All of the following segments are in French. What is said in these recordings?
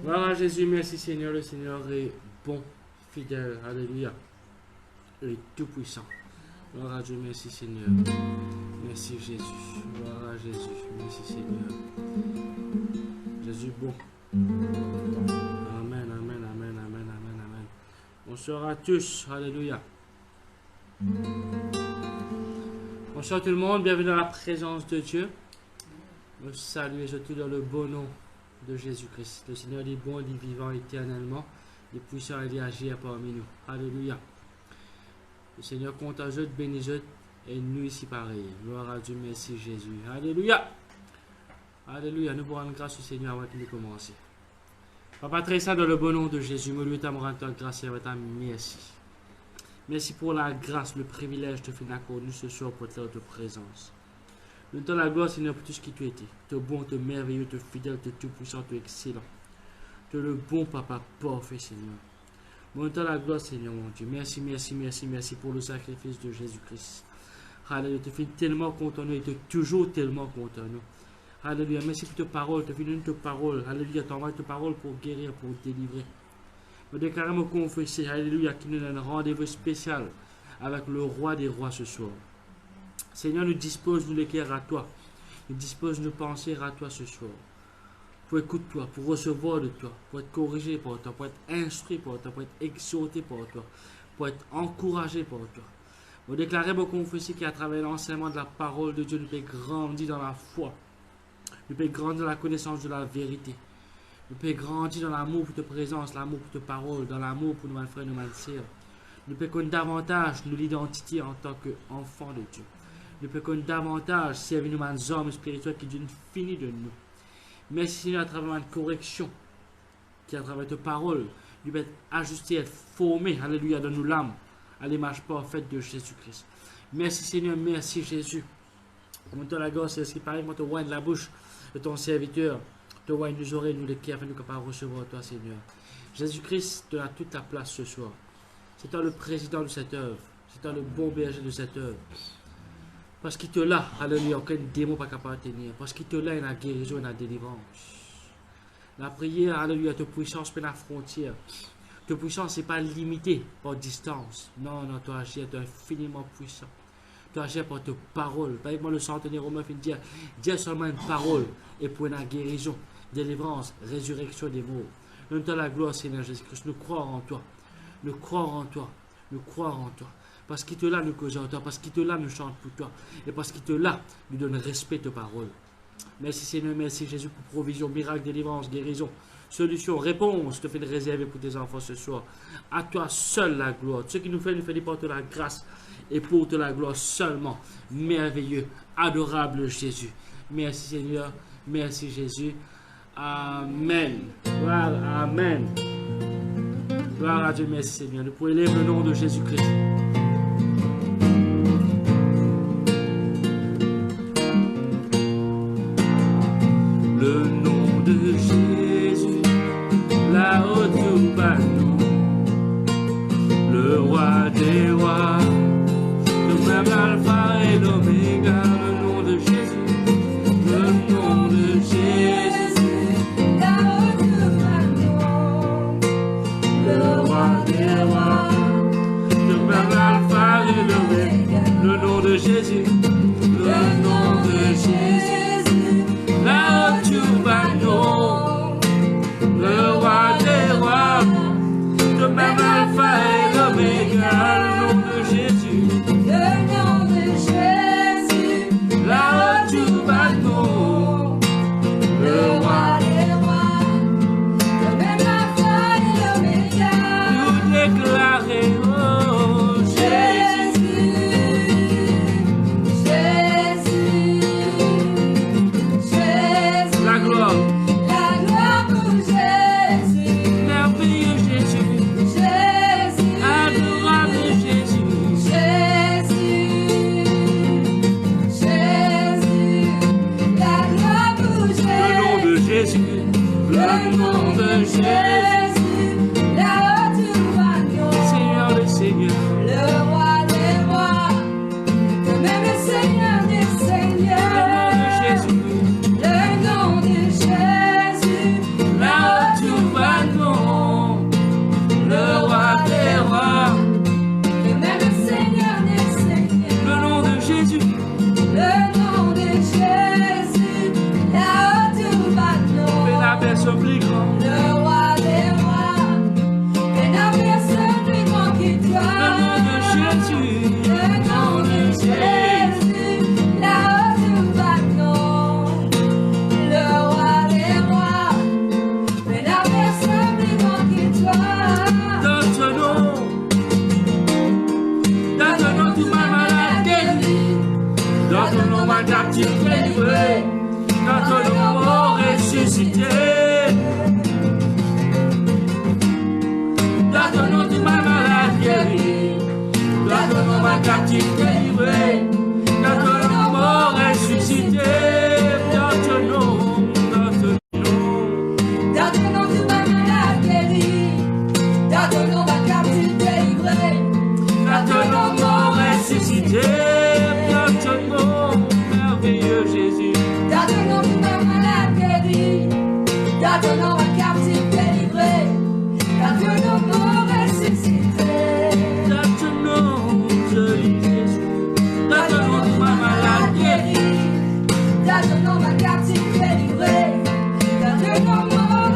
Gloire à Jésus, merci Seigneur, le Seigneur est bon, fidèle, alléluia, et tout-puissant. Gloire à Dieu, merci Seigneur. Merci Jésus, gloire à Jésus, merci Seigneur. Jésus bon. Amen, amen, amen, amen, amen, amen. Bonsoir à tous, alléluia. Bonsoir tout le monde, bienvenue dans la présence de Dieu. Me saluer surtout dans le beau nom de Jésus-Christ. Le Seigneur est bon, il est vivant éternellement. Il est puissant, il est agir parmi nous. Alléluia. Le Seigneur compte à eux, bénis eux, et nous ici pareil. Gloire à Dieu, merci Jésus. Alléluia. Alléluia. Nous pourrons rendre grâce au Seigneur avant de commencer. Papa très saint, dans le bon nom de Jésus, me lui rendre ta grâce et ta merci. Merci pour la grâce, le privilège de finir accorder ce soir pour être de présence. Nous te la gloire, Seigneur, pour tout ce qui tu étais. Tu es bon, tu es merveilleux, tu es fidèle, tu es tout puissant, tu es excellent. Tu es le bon papa parfait, Seigneur. Nous te la gloire, Seigneur, mon Dieu. Merci, merci, merci, merci pour le sacrifice de Jésus-Christ. Alléluia, tu fais tellement contre nous et tu es toujours tellement contre nous. Alléluia, merci pour tes paroles, tu fais une tes paroles. Alléluia, tu envoies tes paroles pour guérir, pour délivrer. Nous déclarons confesser, alléluia, qu'il nous donne un rendez-vous spécial avec le roi des rois ce soir. Seigneur, nous dispose de l'équerre à toi. Nous dispose de penser à toi ce soir. Pour écouter toi, pour recevoir de toi, pour être corrigé par toi, pour être instruit par toi, pour être exhorté par toi, pour être encouragé par toi. Nous déclarons pour confesser qu'à travers l'enseignement de la parole de Dieu, nous pouvons grandir dans la foi. Nous pouvons grandir dans la connaissance de la vérité. Nous pouvons grandir dans l'amour pour ta présence, l'amour pour ta parole, dans l'amour pour nos frères et nos sœurs. Nous pouvons connaître davantage nous l'identité en tant qu'enfants de Dieu. Nous pouvons connaître davantage servir nos hommes spirituels qui Dieu fini de nous. Merci Seigneur à travers une correction, qui à travers ta parole, nous pouvons être ajustés, être formés, alléluia, dans nos l'âme, à l'image parfaite de Jésus-Christ. Merci Seigneur, merci Jésus. Monte la gorge, c'est ce qui paraît, monte de la bouche de ton serviteur, te voix nous oreilles, nous les cœurs, nous capables de recevoir toi Seigneur. Jésus-Christ te a toute ta place ce soir. C'est toi le président de cette œuvre, c'est toi le bon berger de cette œuvre. Parce qu'il te l'a, alléluia, aucun démon pas capable de tenir. Parce qu'il te l'a, il y a la guérison et la délivrance. La prière, alléluia, ta puissance peut la frontière. Ta puissance n'est pas limitée par distance. Non, non, tu agis, tu es infiniment puissant. Tu agis par ta parole. Par exemple, le centenaire romain fait dire seulement une parole et pour la guérison, délivrance, résurrection des morts. Nous te la gloire, Seigneur Jésus-Christ. Nous croyons en toi. Nous croyons en toi. Nous croyons en toi. Parce qu'il te l'a, nous causons en toi. Parce qu'il te l'a, nous chantons pour toi. Et parce qu'il te l'a, nous donne respect de parole. Merci Seigneur, merci Jésus pour provision, miracle, délivrance, guérison, solution, réponse. Te fait réserver pour tes enfants ce soir. À toi seul la gloire. Ce qui nous fait porter la grâce et porter la gloire seulement. Merveilleux, adorable Jésus. Merci Seigneur, merci Jésus. Amen. Voilà, amen. Gloire à Dieu, merci Seigneur. Nous pouvons élever le nom de Jésus-Christ. Le nom de Jésus, la haute panneau, le roi des rois, le même alpha et l'oméga, le nom de Jésus, le nom de Jésus, la haute panneau, le roi des rois, le même alpha et l'oméga, le nom de Jésus, le nom de Jésus. La haute panneau, le roi des rois, le même alpha et l'oméga, le nom de Jésus, le nom de Jésus, la haute panneau, le roi des rois, le même alpha et l'oméga, nous déclarons Jésus, Jésus. La gloire pour Jésus, merveilleux Jésus, Jésus, adorable Jésus, Jésus, Jésus, la gloire pour Jésus, le nom de Jésus, la haute panneau, Seigneur le Seigneur, le roi des rois, le même Seigneur des seigneurs, le nom de Jésus. Le nom de Jésus, la haute ma captivité livrée, dans ton nom ressuscité. Dans ton nom tu m'as malade guéri, dans ton nom ma captivité livrée, dans ton nom ressuscité. Dans ton nom, dans ton nom, dans ton nom tu m'as malade guéri, dans ton nom ma captivité livrée, dans ton nom ressuscité. Dans ton nom merveilleux Jésus, dans ton nom tu m'as malade guéri, dans ton nom ma captivité livrée, dans ton nom ressuscité. dans ton nom joli Jésus, dans ton nom tu m'as malade guéri, dans ton nom ma captivité livrée, dans ton nom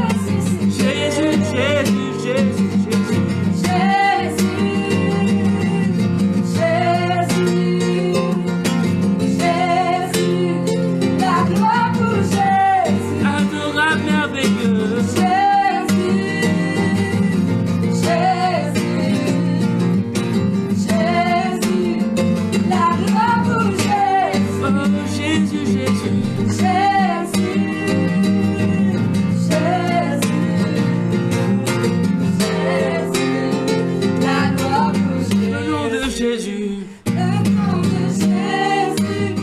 ressuscité. Jésus, Jésus, Jésus, Jésus. Adorable, merveilleux. Oh Jésus, Jésus. Le nom de Jésus,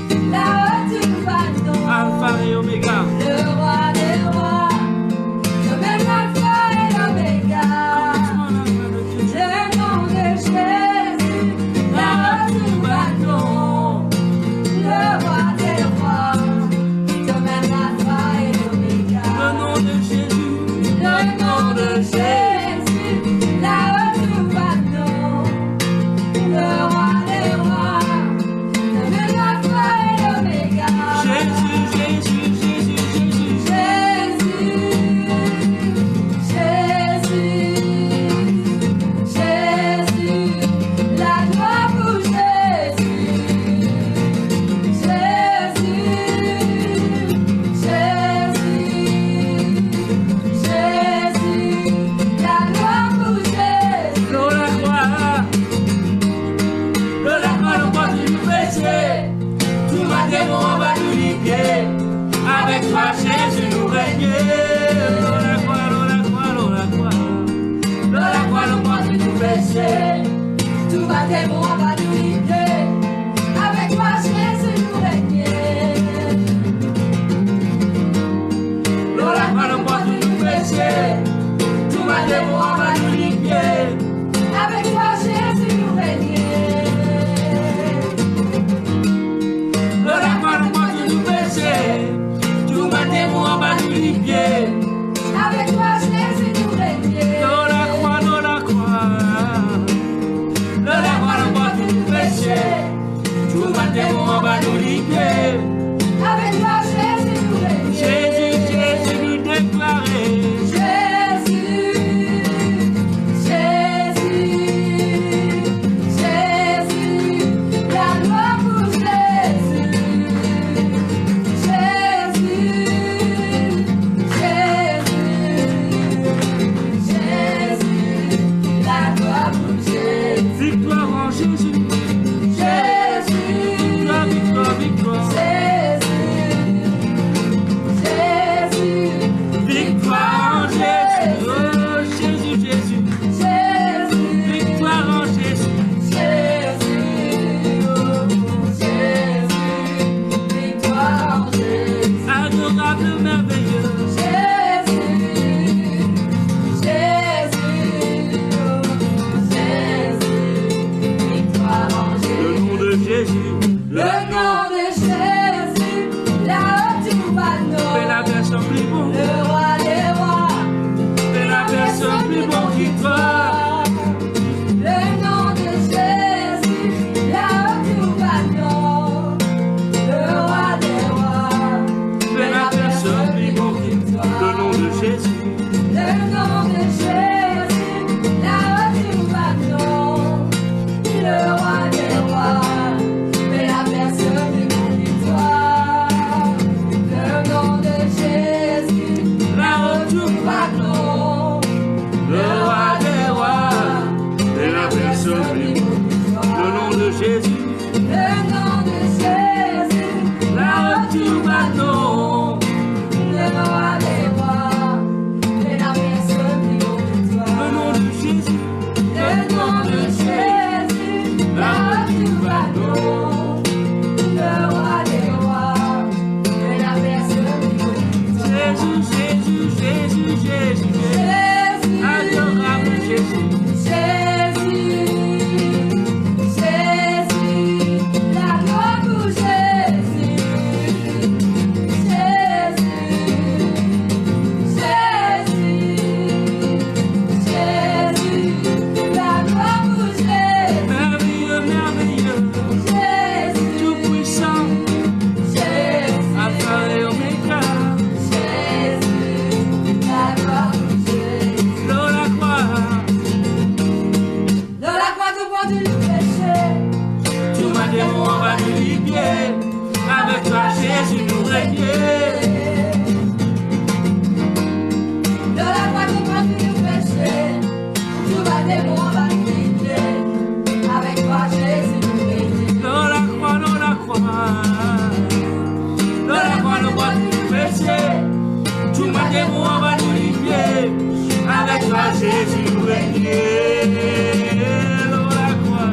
Alpha et Oméga. Le roi des rois, le même alpha et l'oméga. Le nom de Jésus, la haute du bâton. Le roi des rois, le même alpha et l'oméga. Le nom de Jésus, Le nom de Jésus, la haute du bâton. Le roi des rois, le même alpha et l'oméga. Jésus, Jésus, Jésus, Jésus. Jésus, la gloire pour Jésus. Jésus, la gloire pour Jésus. La croix, le poids du péché, tout ma démon en bas du liguer. Avec toi, Jésus, nous régner. La croix, la croix, la croix. La croix, le poids du péché. Tout va démon en bas du liguer. Avec toi, Jésus, nous régner. La croix, le poids du péché, tout ma démon en bas du liguer. Avec toi, Jésus, nous régner. La croix, le poids du péché, tout ma démon en bas du liguer. Avec toi, Jésus, nous régner. La croix, la croix. La croix, le poids Jésus nous régner. De la croix de toi tu nous péchés, tout va démon va nous quitter. Avec toi Jésus nous régner. Dans la croix, dans la croix. Dans la croix, dans la croix tu nous péchés. Tout ma démon va nous libérer. Avec toi Jésus nous régner. Dans la croix,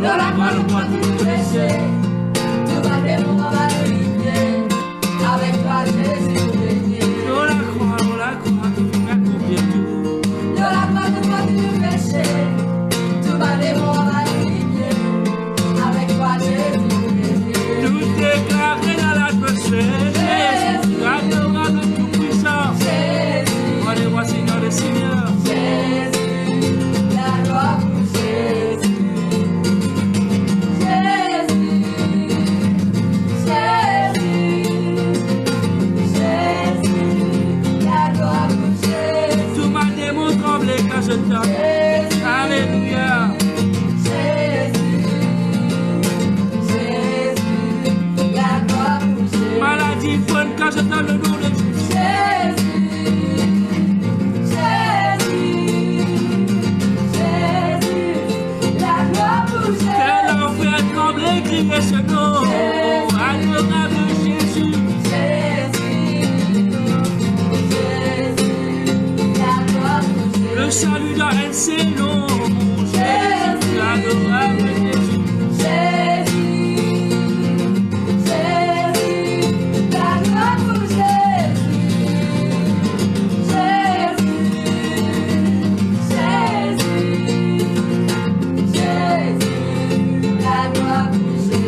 dans la croix tu nous péchés. Tout va démon va nous libérer. Avec toi Jésus nous régner. Dans la croix, tu nous accomplir tout. De la croix de toi tu nous péchés, tout va démon va nous libérer. Avec toi Jésus nous régner. Tout est gravé dans l'atmosphère. Jésus, adorable tout puissant. Jésus, Roi des rois, Seigneur des seigneurs. Jésus, la gloire pour Jésus. Jésus, Jésus, la gloire pour Jésus. Tout m'a démon tremblé quand je t'entends. Alléluia. Jésus, la gloire pour Jésus. Maladie bonne quand je t'entends le nom de Jésus. Que l'enfer tremble et crie ce nom. Adorable Jésus. Le salut dans un c'est nom. Jésus, adorable Jésus.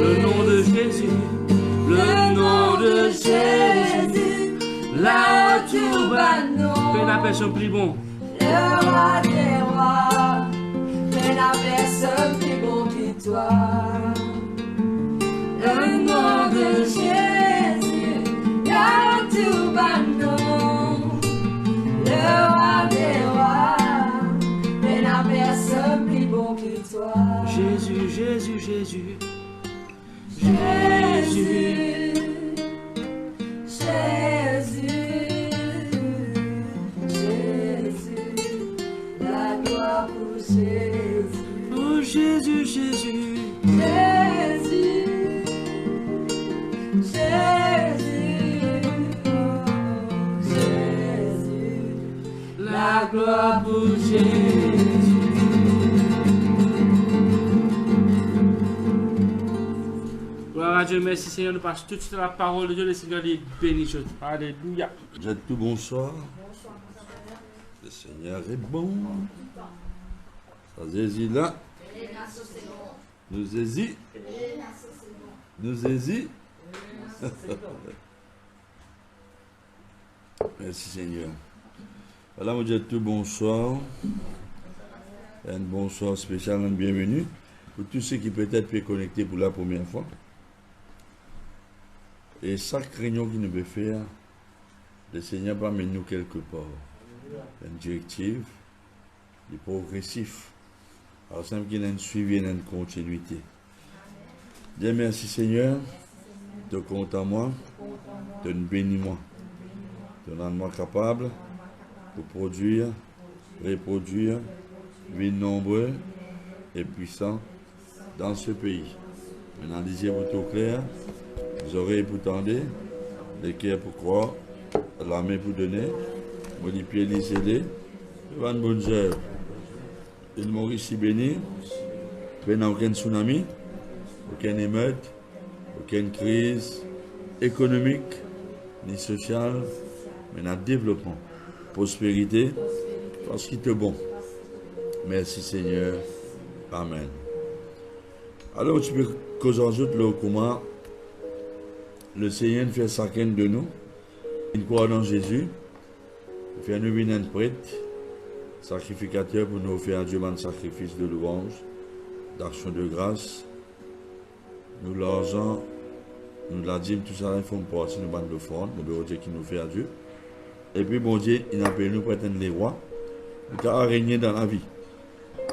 Le nom de Jésus. Le nom de Jésus. Là où tout va. Fais la personne plus bon. Le roi des rois, mais la personne plus bon que toi. Le nom de Jésus, là tout va non. Le roi des rois, mais la personne plus bon que toi. Jésus, Jésus, Jésus. Jésus, Jésus, Jésus, la gloire pour Jésus. Oh Jésus, Jésus. Jésus, Jésus, oh, Jésus, La gloire pour Jésus. Gloire à Dieu, merci Seigneur, nous passons tout de suite à la parole de Dieu, le Seigneur les bénisse. Alléluia. Vous êtes tout bonsoir. Le Seigneur est bon. Ça Jésus là. Nous hésite. Nous hésite. Merci Seigneur. Voilà, mon Dieu, tout bonsoir. Un bonsoir spécial, un bienvenue pour tous ceux qui peut-être peuvent connecter pour la première fois. Et chaque réunion qui nous veut faire, le Seigneur va mener nous quelque part. Une directive, du progressif. Alors, ça veut dire qu'il y a un suivi et une continuité. Dieu merci Seigneur, de compte à moi, de nous bénir moi, de nous rendre capable de produire, reproduire, vie nombreux et puissants dans ce pays. Maintenant, les yeux pour tout clair, les oreilles pour tendre, les cœurs pour croire, la main pour donner, les pieds les aider, devant une bonne œuvre. Une Maurice béni, il n'y a aucun tsunami, aucune émeute, aucune crise économique ni sociale, mais un développement, prospérité, parce qu'il est bon. Merci Seigneur. Amen. Alors, tu peux qu'aujourd'hui, comment le Seigneur fait chacun de nous, il croit dans Jésus, il fait nous venir un prêtre, sacrificateur pour nous faire à Dieu un sacrifice de louange, d'action de grâce. Nous l'argent, nous la dîme, tout ça, il faut partir nous bande d'offrande, bon Dieu qui nous fait à Dieu. Et puis bon Dieu, il appelle nous pour être les rois, pour régner dans la vie.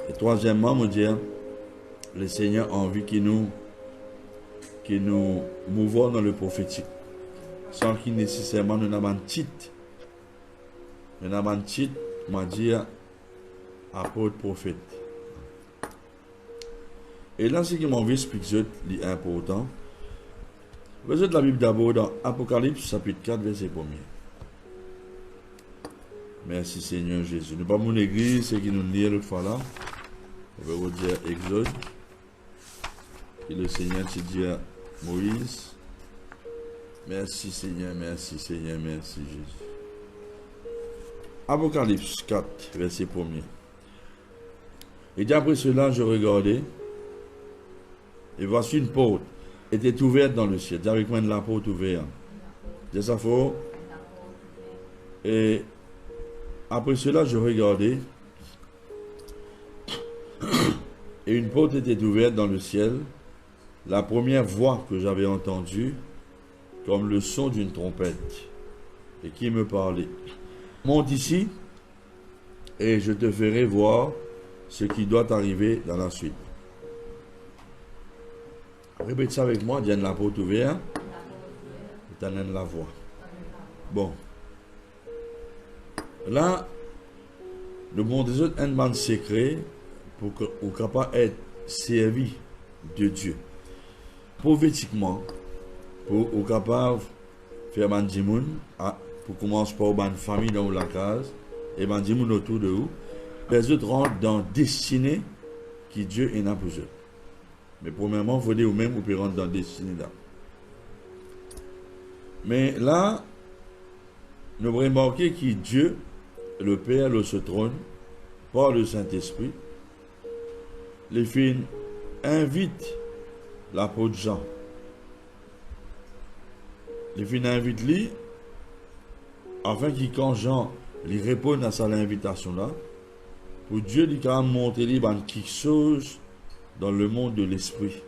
Et troisièmement, mon Dieu, le Seigneur a envie qu'il nous que nous mouvons dans le prophétique, sans qu'il nécessairement nous n'avons un titre. Nous n'avons un titre, m'a dit apôtre prophète. Et là, ce qui m'a envie d'expliquer, c'est important. Vous êtes la Bible d'abord dans Apocalypse, chapitre 4, verset 1er. Merci Seigneur Jésus. Nous pas mon église, c'est qui nous lit l'autre fois là. On va redire Exode. Et le Seigneur te dit à Moïse. Merci Seigneur, merci Seigneur, merci Jésus. Apocalypse 4, verset 1er. Et d'après cela, je regardais. Et voici une porte était ouverte dans le ciel. Dis avec moi de la porte ouverte. C'est ça fort. Et après cela, je regardais. Et une porte était ouverte dans le ciel. La première voix que j'avais entendue, comme le son d'une trompette, et qui me parlait. Monte ici, et je te ferai voir ce qui doit arriver dans la suite. Répète ça avec moi, Diane la porte ouverte, et t'en la voix. Bon. Là, le monde des autres, un man secret pour qu'on capable d'être servi de Dieu. Prophétiquement, pour qu'on capable de faire un dimoun, pour commencer par une famille dans la case, et un dimoun autour de vous, les autres rentrent dans la destinée que Dieu a pour eux. Mais premièrement, il faut dire vous-même, vous pouvez rentrer dans la destinée là. Mais là, nous remarquons que Dieu, le Père, le se trône, par le Saint-Esprit, les filles invitent l'apôtre Jean. Les filles invitent lui, afin que quand Jean lui réponde à sa invitation là, pour Dieu lui quand même montrer lui quelque chose dans le monde de l'esprit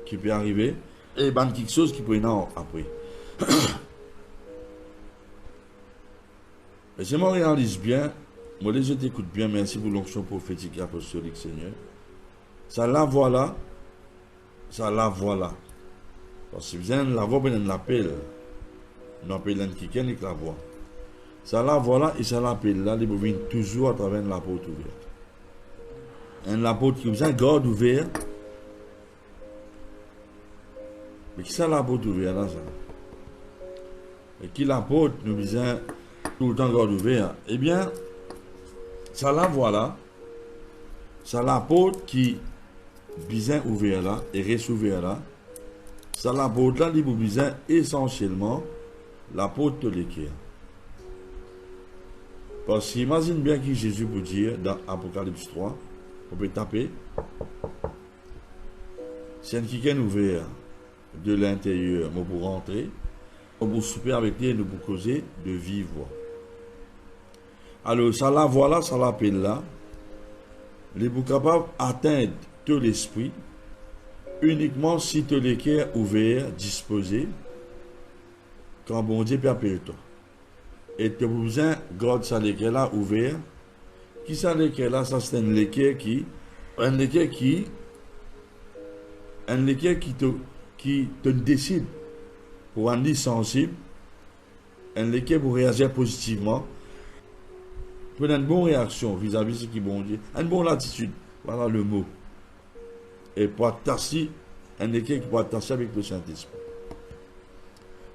qui peut arriver et quelque chose qui peut venir après. Et si je réalise bien, moi les autres écoutent bien, merci pour l'onction prophétique et apostolique Seigneur. Ça la voilà, ça la voilà. Parce que vous avez la voix, vous avez l'appel. Nous appelons quelqu'un avec la voix. Ça la voilà et ça l'appelle là, il vient toujours à travers la porte ouverte. La porte qui vous a garde ouverte. Mais qui ça la porte ouverte là ça? Et qui la porte nous disons tout le temps garde ouverte? Eh bien, ça la voilà. Ça la porte qui bien ouvert là et reste ouvert là. Ça la porte là, il vous besoin essentiellement la porte de l'équerre. Parce qu'imagine bien qui Jésus vous dit dans Apocalypse 3, on peut taper. C'est un qui est ouvert de l'intérieur, mais pour rentrer, on peut souper avec lui et nous pour causer de vive voix. Alors, ça la voilà, ça l'appelle là. Les vous capables d'atteindre tout l'esprit uniquement si tout l'équerre ouvert, disposé, quand bon Dieu peut appeler toi. Et que vous garde ça l'équerre là ouvert. Qui ça l'équerre là? Ça c'est un l'équerre qui te décide pour un lit sensible, un l'équerre pour réagir positivement, pour une bonne réaction vis-à-vis de ce qui est bon Dieu, une bonne attitude, voilà le mot. Et pour tasser, un équerre qui peut tasser avec le Saint-Esprit.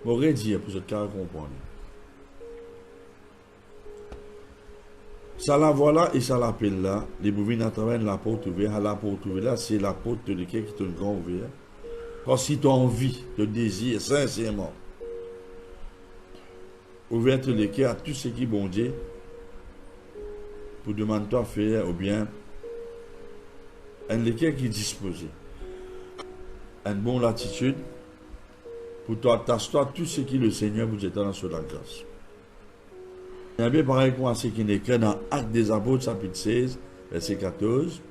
Je vais dire pour ce cas comprendre. Ça la voilà et ça l'appelle là. Les bouvines à travers la porte ouverte. À la porte ouverte là, c'est la porte de l'équerre qui est une grande ouverte. Parce que si tu as envie, tu désires sincèrement, ouverte l'équerre à tout ce qui est bon Dieu, pour demander toi faire ou bien un équerre qui est disposé. Une bonne attitude pour toi t'asseoir tout ce qui le Seigneur vous étend sur la grâce. Il y a bien pareil pour ce qui est écrit dans Actes des Apôtres, chapitre 16, verset 14.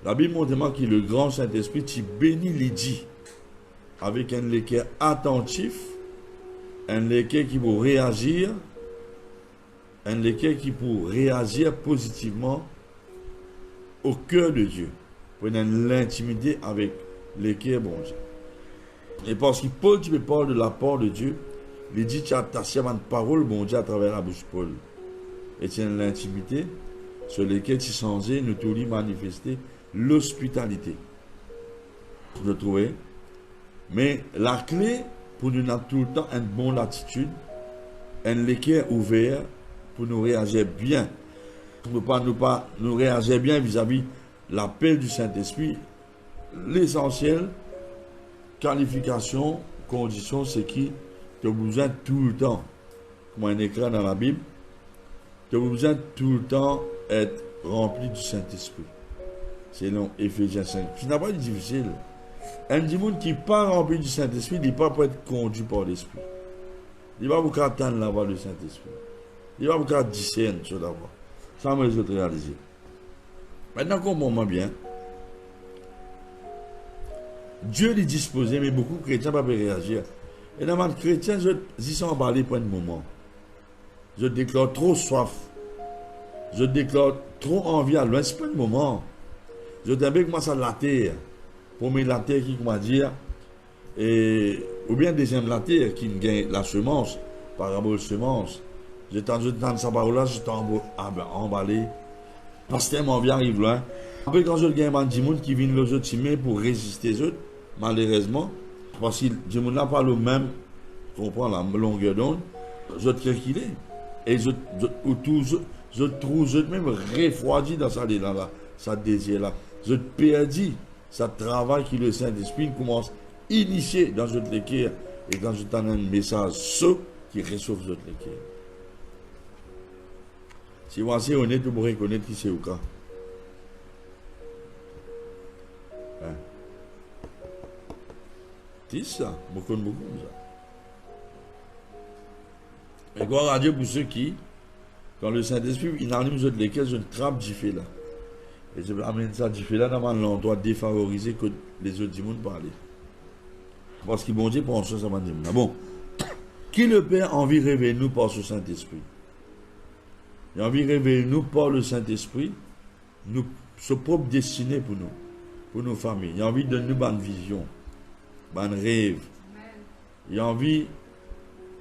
La Bible montre que le grand Saint-Esprit qui bénit les dits avec un équerre attentif, un équerre qui pour réagir, positivement au cœur de Dieu. pour l'intimité avec l'équerre, bon Dieu. Et parce que Paul, tu me parles de la part de Dieu, il dit, tu as ta parole, bon Dieu, à travers la bouche de Paul. Et tu as l'intimité sur laquelle tu censé nous tous manifester l'hospitalité. Vous trouvez? Mais la clé pour nous avoir tout le temps une bonne attitude, un équerre ouvert pour nous réagir bien. Pour ne pas nous réagir bien vis-à-vis l'appel du Saint-Esprit. L'essentiel, qualification, condition, c'est qui tu as besoin tout le temps, comme un écran dans la Bible, tu as besoin tout le temps être rempli du Saint-Esprit. Selon Éphésiens 5. Ce n'est pas difficile. Un monde qui n'est pas rempli du Saint-Esprit, il n'est pas pour être conduit par l'Esprit. Il va vous attendre la voix du Saint-Esprit. Il va vous discerner sur la voix. Ça me les autres réaliser. Maintenant, comprenons bien. Dieu est disposé, mais beaucoup de chrétiens ne peuvent pas réagir. Et dans les chrétiens, ils sont emballés pour un moment. Je déclare trop soif. Je déclare trop envie à loin. Ce n'est pas un moment. Je t'aime comment ça la terre. Pour mettre la terre qui, comment dire, et, ou bien deuxième la terre qui gagne la semence, parabole semence. Je t'en sa parole là, je t'en emballé. Parce que envie arrive loin. Après, quand je gagne un monde qui vient les autres pour résister aux autres, malheureusement, parce que le monde n'a pas le même, comprend la longueur d'onde, je te calcule. Et je trouve même refroidi dans ça là, ça désir là. Je te perdis, ça travail qui le Saint-Esprit commence à initier dans votre équerre. Et quand je t'en ai un message, ceux qui réchauffent votre équerre. Si vous êtes honnête, vous pourrez reconnaître qui c'est au cas. Hein? C'est ça, beaucoup comme ça. Et gloire à Dieu pour ceux qui, quand le Saint-Esprit, il anime lesquels je trappe du fait là. Et je amène ça du fait là dans l'endroit défavorisé que les autres du monde parlaient. Parce qu'ils vont dire pour ça, ça va dire. Bon, qui le Père a envie de révéler nous par ce Saint-Esprit? Il a envie de révéler nous par le Saint-Esprit, nous, ce propre destiné pour nos familles. Il a envie de donner nous une vision, un rêve. Il a envie de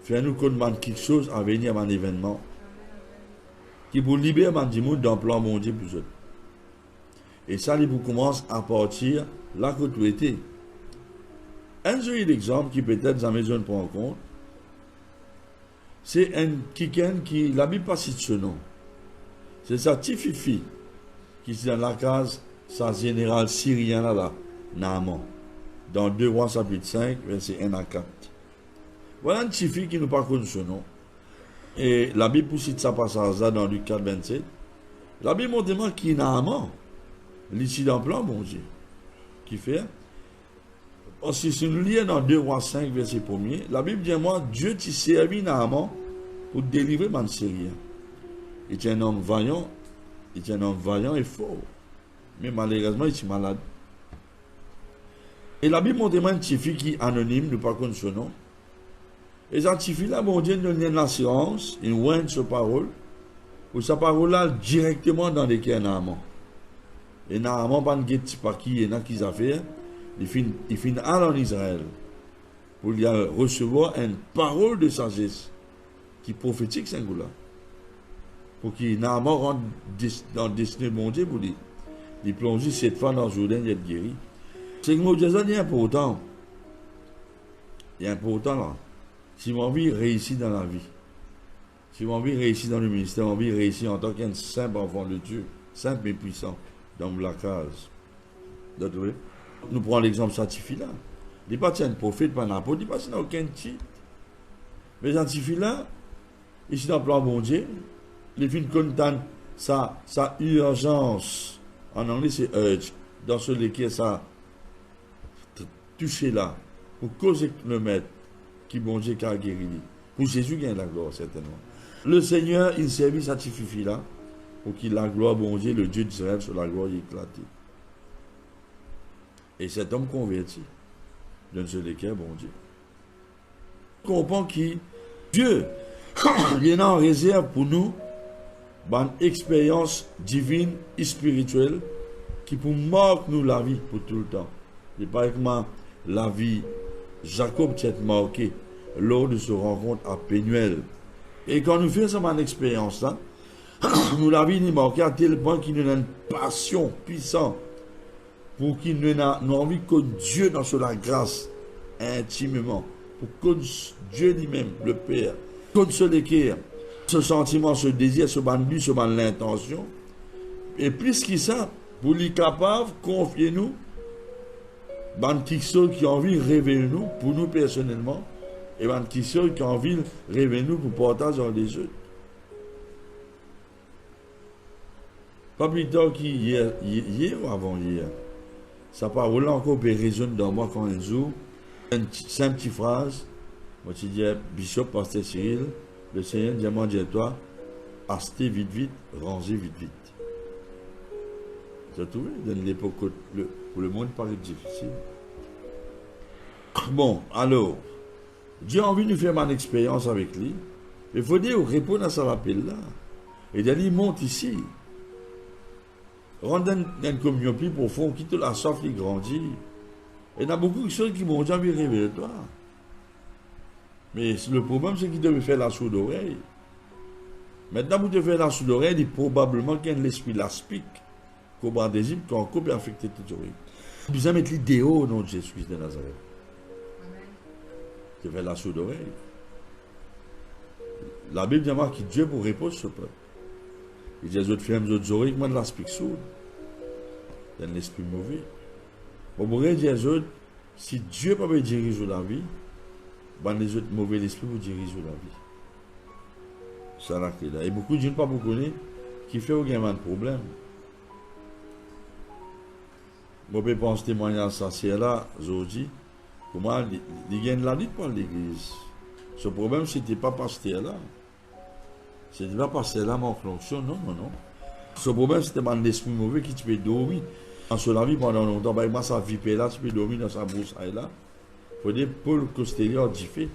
faire nous connaître quelque chose à venir à un événement qui vous libère du monde d'un plan mondial pour eux. Et ça, il vous commence à partir là que tu étais. Un seul exemple qui peut-être jamais je ne prends en compte, c'est un Kiken qui, la Bible pas cite ce nom. C'est sa Tififi qui est dans la case, sa général syrien là, Naaman. Dans 2 Rois chapitre 5, verset 1 à 4. Voilà un Tifi qui nous pas connu ce nom. Et la Bible cite ça passage là dans Luc 4, 27. La Bible montre qui est Naaman. L'ici dans le plan, bon Dieu. Qui fait? Parce que si nous lisons dans 2 Rois 5, verset 1er, la Bible dit moi, Dieu t'a servi Naaman pour délivrer mon Syrien. Il est un homme vaillant, et fort. Mais malheureusement, il est malade. Et la Bible montre moi un petit fille qui est anonyme, nous pas connaître son nom. Et ce petit fille là, bon Dieu nous donne l'assurance, il oint sa parole, pour sa parole là directement dans les cœurs Naaman. Et Naaman, pas de petit qui et n'a qu'ils affaires. Il finit en Israël pour lui recevoir une parole de sagesse qui prophétique singulier. Pour qu'il Naaman rentre dans le destin de mon Dieu pour lui. Il plonge cette fois dans le Jourdain, il est guéri. C'est que mon Dieu, il est important. Il est important là. Si mon envie réussit dans la vie, si mon envie réussit dans le ministère, mon envie réussit en tant qu'un simple enfant de Dieu, simple et puissant, dans la case. D'autres, nous prenons l'exemple scientifique là. Il n'est pas un prophète, pas un apôtre, il n'est pas aucun titre. Mais scientifique là, ici dans le plan bon Dieu, les films condamnent sa urgence. En anglais, c'est urge. Dans ce lesquels ça touché là, pour causer le maître qui bon Dieu qui a guéri. Pour Jésus gagne la gloire, certainement. Le Seigneur, il servit sanctifie là, pour qu'il la gloire bon Dieu, le Dieu d'Israël, sur la gloire éclatée. Et cet homme converti, d'un seul équerre, bon Dieu. On comprend que Dieu, il est en réserve pour nous, une expérience divine et spirituelle qui pour marquer nous la vie pour tout le temps. Et par exemple, la vie, Jacob s'est marqué lors de ce rencontre à Pénuel. Et quand nous faisons cette expérience là, nous la vie nous marqué à tel point qu'il nous a une passion puissante pour qu'il nous a envie que Dieu dans la grâce intimement, pour que Dieu lui-même, le Père, console ce sentiment, ce désir, ce but, ce l'intention. Et plus que ça, pour les capables, confiez-nous, bantissos qui ont envie de révéler nous, pour nous personnellement, et bantissos qui ont envie de révéler nous pour partager dans les autres. Pas plus tard qu'hier ou avant-hier, sa parole encore résonne dans moi quand un jour, une simple phrase, moi je dis, Bishop, Pasteur Cyril, le Seigneur dit à moi, dis-toi, achetez vite, vite, rangez vite, vite. Vous avez trouvé dans l'époque où le monde paraît difficile. Bon, alors, Dieu a envie de nous faire une expérience avec lui. Il faut dire, répondre à ça appel là. Et d'aller monte ici. Rendre une communion plus profonde, quitte la soif, il grandit. Et il y a beaucoup de choses qui m'ont jamais révélé toi. Mais le problème, c'est qu'il devait faire la sourde oreille. Maintenant, vous devez faire la sourde oreille, il probablement qu'il y a l'esprit l'aspic, qu'on va désir, qu'on coupe et affecter toute oreille. Vous devez mettre l'idée au nom de Jésus de Nazareth. Vous devez faire la sourde oreille. La Bible dit que Dieu pour répondre ce peuple. Il dit aux autres femmes, aux autres oreilles, moi de l'aspic sourde. Il y a l'esprit mauvais. Bon, vous pouvez dire aux autres, si Dieu ne peut pas diriger la vie, ben les autres mauvais esprits vous dirigent la vie. Ça là. Et beaucoup de gens ne pas beaucoup qui fait aucun de problème. Moi, je pense témoignage ça, c'est là, aujourd'hui, pour moi, il y a la lutte pour l'église. Ce problème, ce n'était pas pasteur là. Ce n'était pas pasteur là, mon fonction, non. Ce problème, c'était un esprit mauvais qui tu peux dormir. Dans la vie pendant longtemps, ben, moi, ça vipait là, tu peux dormir dans sa broussaille là. Il faut dire Paul Costello a diffé.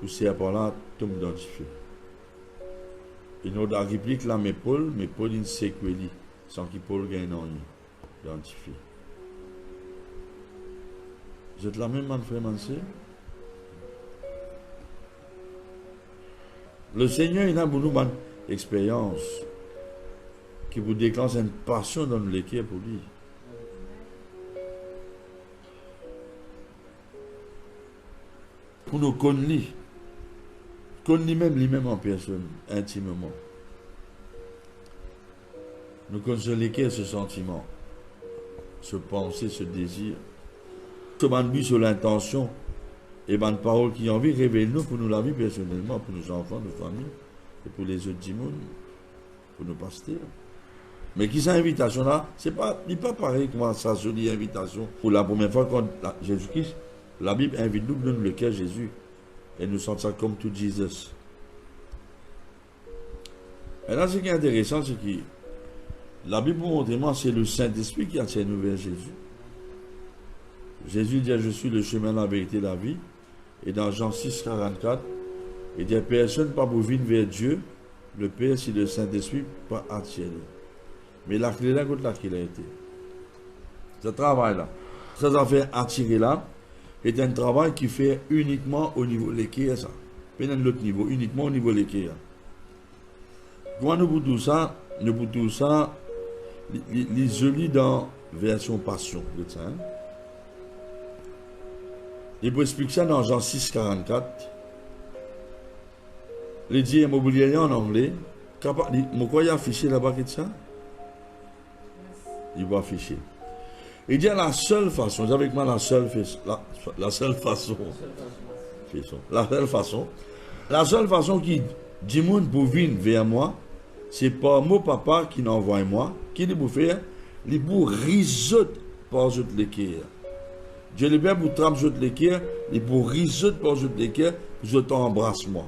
Ou c'est par là, tombe dans diffé. Et nous, dans la réplique là, mais Paul, il sait que lui, sans qu'il Paul gagne dans diffé. Vous êtes la même, man, frère, man, c'est? Le Seigneur, il a pour nous une expérience qui vous déclenche une passion dans l'équipe pour lui. Pour nous connaître lui-même en personne, intimement. Nous connaissons lesquels ce sentiment, ce pensée, ce désir, ce but sur l'intention et une parole qui a envie de révéler nous pour nous la vie personnellement, pour nos enfants, nos familles, et pour les autres du monde, pour nos pasteurs. Mais qui cette invitation-là, il n'est pas pareil comme ça, jolie invitation. Pour la première fois, quand Jésus-Christ, la Bible invite nous, donne le cœur Jésus. Et nous sentons ça comme tout Jésus. Et là, ce qui est intéressant, c'est que la Bible montre c'est le Saint-Esprit qui attire nous vers Jésus. Jésus dit, je suis le chemin, la vérité, la vie. Et dans Jean 6, 44, il dit, personne pas pour venir vers Dieu, le Père, si le Saint-Esprit pas attiré. Mais la clé là, contre laquelle a été. Ce travail-là, cette affaire attirée là, est un travail qui fait uniquement au niveau de l'équerre, ça. Pas dans l'autre niveau, uniquement au niveau de l'équerre. Quand nous pour tout ça, je lis dans version passion. Hein? Il peut expliquer ça dans Jean 6, 44. Il dit immobilier en anglais. Pourquoi il y a affiché là-bas que ça? Il va afficher. Il dit la seule façon, avec moi la seule façon qui dit monde pour venir vers moi, c'est pas mon papa qui n'envoie moi, qui dit pour faire, il pour risoter par toute l'équerre. Dieu le Père pour tremper toute l'équerre, il pour risoter par toute l'équerre, je t'embrasse moi.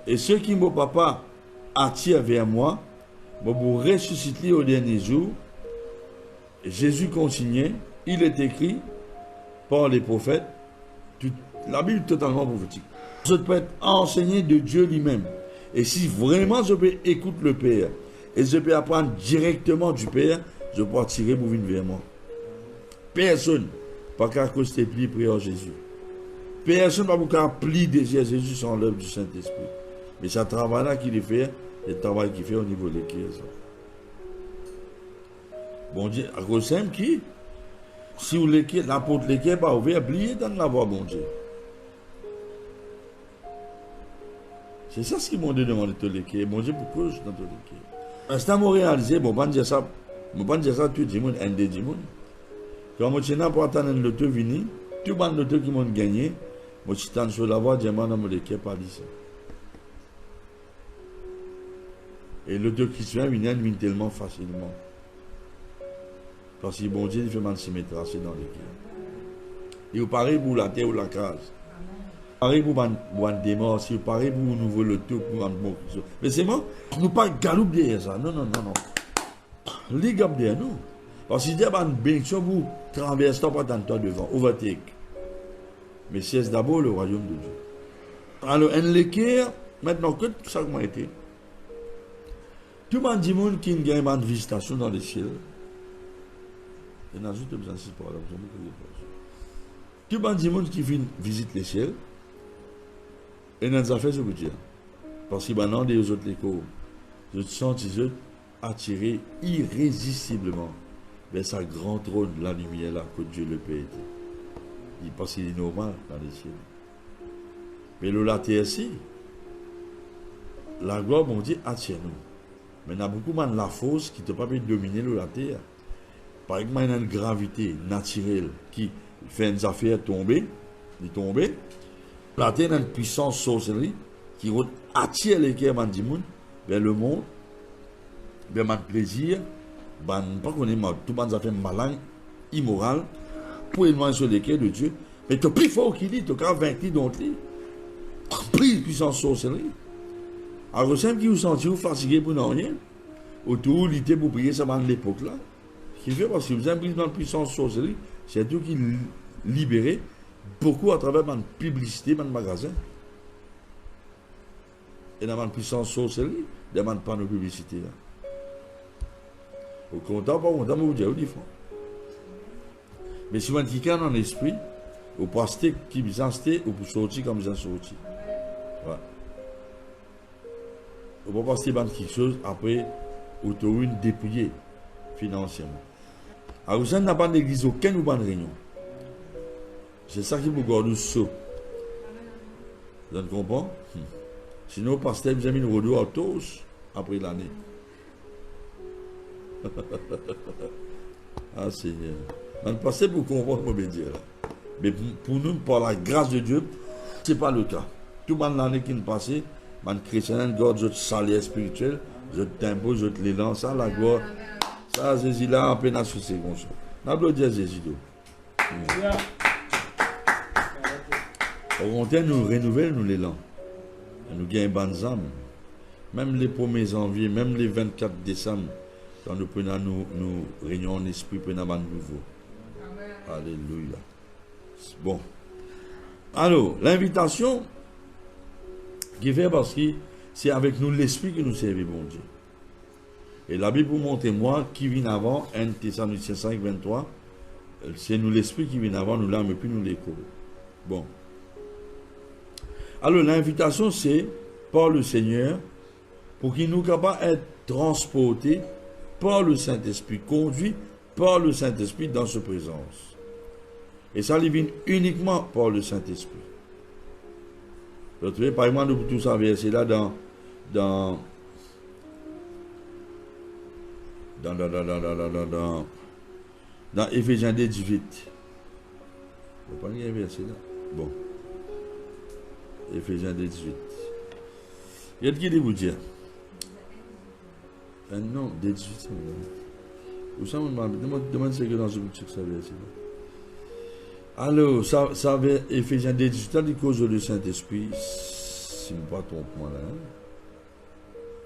Et ce qui mon papa attire vers moi, pour ressusciter au dernier jour, Jésus consignait, il est écrit par les prophètes, la Bible est totalement prophétique. Je peux être enseigné de Dieu lui-même. Et si vraiment je peux écouter le Père, et je peux apprendre directement du Père, je peux tirer pour venir vers moi. Personne pas qu'à causer pli prière Jésus. Personne pas qu'à pli désir Jésus sans l'œuvre du Saint-Esprit. Mais ce travail-là qu'il fait, c'est le travail qu'il fait au niveau de l'Église. Bon Dieu, à cause de qui? Si la porte de l'Église n'est pas ouverte, oubliez dans la voie, bon Dieu. C'est ça ce qu'ils m'ont demandé de l'équerre. Mon Dieu, pourquoi je suis dans l'équerre? Instant, je réalisé, bon, je ne pas dire ça tout le monde, un des monde. Quand je suis là pour attendre l'auto venir, tout le monde qui m'ont gagné, je suis sur la voie, je m'en l'équerre par ici. Et l'auto qui se vient tellement facilement. Parce que bon Dieu, il fait mal se mettre dans l'équerre. Et vous parlez pour la terre ou la case. Pareil pour un démon, si pareil pour nouveau le tout pour un bon. Mais c'est moi, nous pas galoupe derrière ça. Non. Les gars derrière nous. Parce qu'il y a une bénédiction pour traverser pas tant de devant, overtake. Mais c'est d'abord le royaume de Dieu. Alors, un l'équerre, maintenant, que ça comment été? Tout le monde dit qui a une visitation dans les ciels. Il y en a juste besoin de ça pour la tout le monde dit qui vient visiter les ciels. Et dans les affaires, je veux dire. Parce que maintenant, des autres échos, je sens qu'ils attirés irrésistiblement vers sa grande trône, la lumière là, que Dieu le Père était. Il pense qu'il est normal dans les ciels. Mais le la terre, si, la gloire, mon Dieu, attire nous. Mais il y a beaucoup de la force qui ne peut pas dominer la terre. Par exemple, il y a une gravité naturelle qui fait une affaire tomber. La terre a une puissance sorcellerie qui attire les cœurs du monde vers le monde, vers le plaisir, pas qu'on est tout le monde a fait malin, immoral, pour éloigner sur les cœurs de Dieu. Mais tu es plus fort qu'il dit, tu as vaincu d'autres. Plus puissance sorcellerie. Alors, simple qui vous sentez fatigué pour rien, autour, l'idée pour prier, ça va de l'époque là. Ce qui fait parce que vous avez pris dans la puissance sorcellerie, c'est tout qui libéré beaucoup à travers ma publicité, mon magasin. Et dans ma puissance sorcellerie, il n'y a pas de publicité là. Au contraire, pas content, vous dire, mais si vous avez quelqu'un dans l'esprit, vous passez qui vous en ou pour sortir comme vous en sorti. Voilà. Vous ne pouvez pas passer quelque chose après, vous avez dépouillé financièrement. Alors, vous n'avez pas d'église, aucune ou pas de réunion. C'est ça qui vous garde saut. Vous comprenez? Sinon, le pasteur vous a mis une rodeo à tous après l'année. Ah, c'est. Le pasteur pour comprendre ce que je veux dire. Mais pour nous, par la grâce de Dieu, ce n'est pas le cas. Tout le monde l'année qui est passée, les chrétiens gardent notre salaire spirituel, notre tempo, notre l'élan, ça, la gloire. Ça, Jésus là, en peine à soucier comme ça. N'applaudissez Jésus. Au contraire, nous renouvelons l'élan. Nous gagnons bonnes âmes. Même les 1er janvier, même les 24 décembre, quand nous prenons nous réunions en esprit, prenons un nouveau. Alléluia. Bon. Alors, l'invitation qui fait parce que c'est avec nous l'esprit que nous servons, bon Dieu. Et la Bible vous montre moi qui vient avant, 1 Thessaloniciens 5, 23, c'est nous l'esprit qui vient avant, nous l'âme et puis nous l'écho. Bon. Alors l'invitation c'est par le Seigneur pour qu'il nous capable d'être transportés par le Saint-Esprit, conduit par le Saint-Esprit dans sa présence. Et ça vient uniquement par le Saint-Esprit. Vous trouvez par exemple nous tout ça verset là dans Éphésiens 18. Vous ne pouvez pas lire un verset là. Bon. Éphésiens 18. Il y a qui dit vous dire? Non, 18. Vous savez, demande ce que dans ce boutique ça verset là. Alors, ça va Éphésiens 18, à cause du Saint-Esprit, si je ne me pas trompe moi là.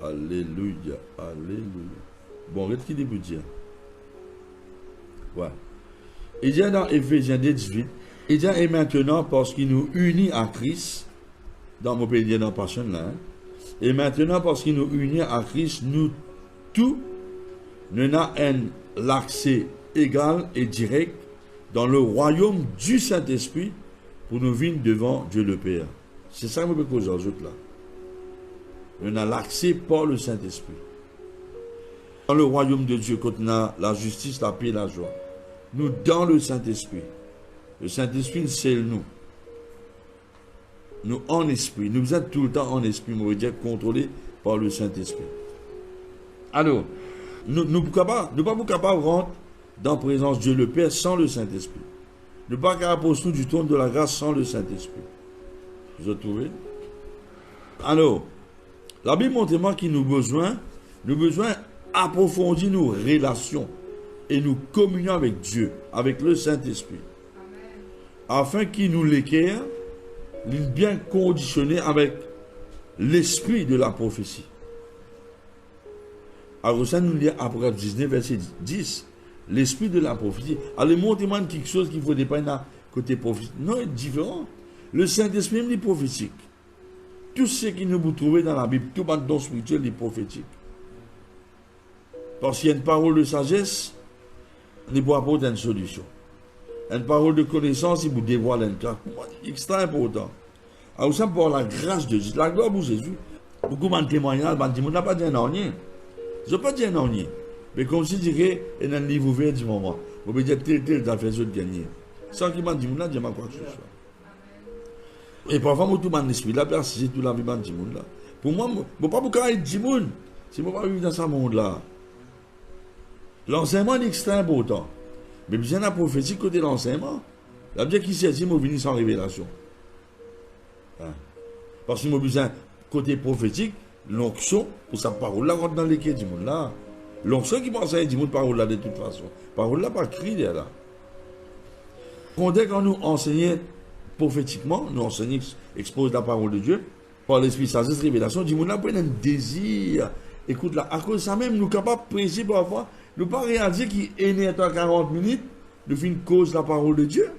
Alléluia, alléluia. Bon, qu'est-ce qu'il dit vous dire? Ouais. Il dit dans Éphésiens 18, il dit et maintenant parce qu'il nous unit à Christ, dans mon pays dans Passion là, et maintenant parce qu'il nous unit à Christ, nous tous, nous avons l'accès égal et direct dans le royaume du Saint-Esprit pour nous venir devant Dieu le Père. C'est ça que je veux causer aux autres là. On a l'accès par le Saint-Esprit. Dans le royaume de Dieu, quand on a la justice, la paix et la joie. Nous, dans le Saint-Esprit. Le Saint-Esprit, c'est nous. Nous, en esprit. Nous êtes tout le temps en esprit, on veut dire contrôlés par le Saint-Esprit. Alors, nous ne pouvons pas rentrer dans la présence de Dieu le Père sans le Saint-Esprit. Nous ne pouvons pas approcher du trône de la grâce sans le Saint-Esprit. Vous avez trouvé? Alors, la Bible montre qu'il nous besoin approfondir nos relations et nous communions avec Dieu, avec le Saint-Esprit. Afin qu'il nous l'équerre, bien conditionné avec l'esprit de la prophétie. Alors ça nous lit Apocalypse 19, verset 10. L'esprit de la prophétie. Alors montrez-moi quelque chose qu'il faut dépendre dans côté prophétique. Non, c'est différent. Le Saint-Esprit est prophétique. Tout ce qui nous vous trouvez dans la Bible, tout le don spirituel est prophétique. Parce qu'il y a une parole de sagesse, il ne peut apporter une solution. Une parole de connaissance, il vous dévoile un cas. C'est extrêmement important. Alors ça, pour la grâce de Jésus, la gloire pour Jésus, beaucoup de témoignages, on n'a pas dit un rien. Je n'ai pas dit un rien. Mais comme si je dirais, il y a un livre ouvert du moment. Vous pouvez dire tel dans fait de gagner. Sans qu'il m'a dit, je ne quoi que ce soit. Et parfois, je suis l'esprit là, c'est tout la vie de ce monde là. Pour moi, je ne peux pas beaucoup être du monde. Si je ne peux pas vivre dans ce monde-là. L'enseignement est extrêmement important. Mais bien la prophétie côté de l'enseignement. La bien qui s'est dit, je venir sans révélation. Parce que je besoin côté prophétique, l'onction, pour sa parole-là, rentre dans les quais du monde là. L'onction qui pense à du monde, parole-là de toute façon. Parole-là, pas crier là. Quand nous enseignons prophétiquement, nous enseignons, expose la parole de Dieu, par l'esprit sagesse, révélation, du monde là, pour un désir. Écoute là, à cause de ça même, nous sommes capables de prêcher parfois. Nous ne pouvons pas réaliser qu'il est né à 40 minutes, nous faisons une cause de la parole de Dieu.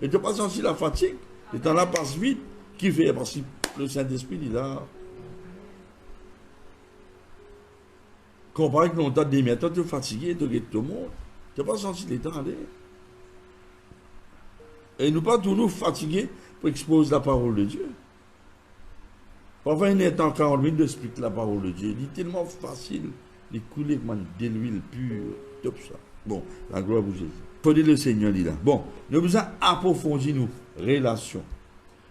Et tu n'as pas senti la fatigue. Le temps là passe vite. Qui fait? Parce que le Saint-Esprit est là. Comparé avec longtemps de demi, toi tu es fatigué, tu es tout le monde. Tu n'as pas senti le temps aller. Et nous pas tous nous fatigués pour exposer la parole de Dieu. Parfois, il est en 40 minutes d'expliquer la parole de Dieu. Il est tellement facile. Les couler comme de l'huile pure, top ça. Bon, la gloire pour Jésus. Il faut dire le Seigneur dit là. Bon, nous devons approfondir nos relations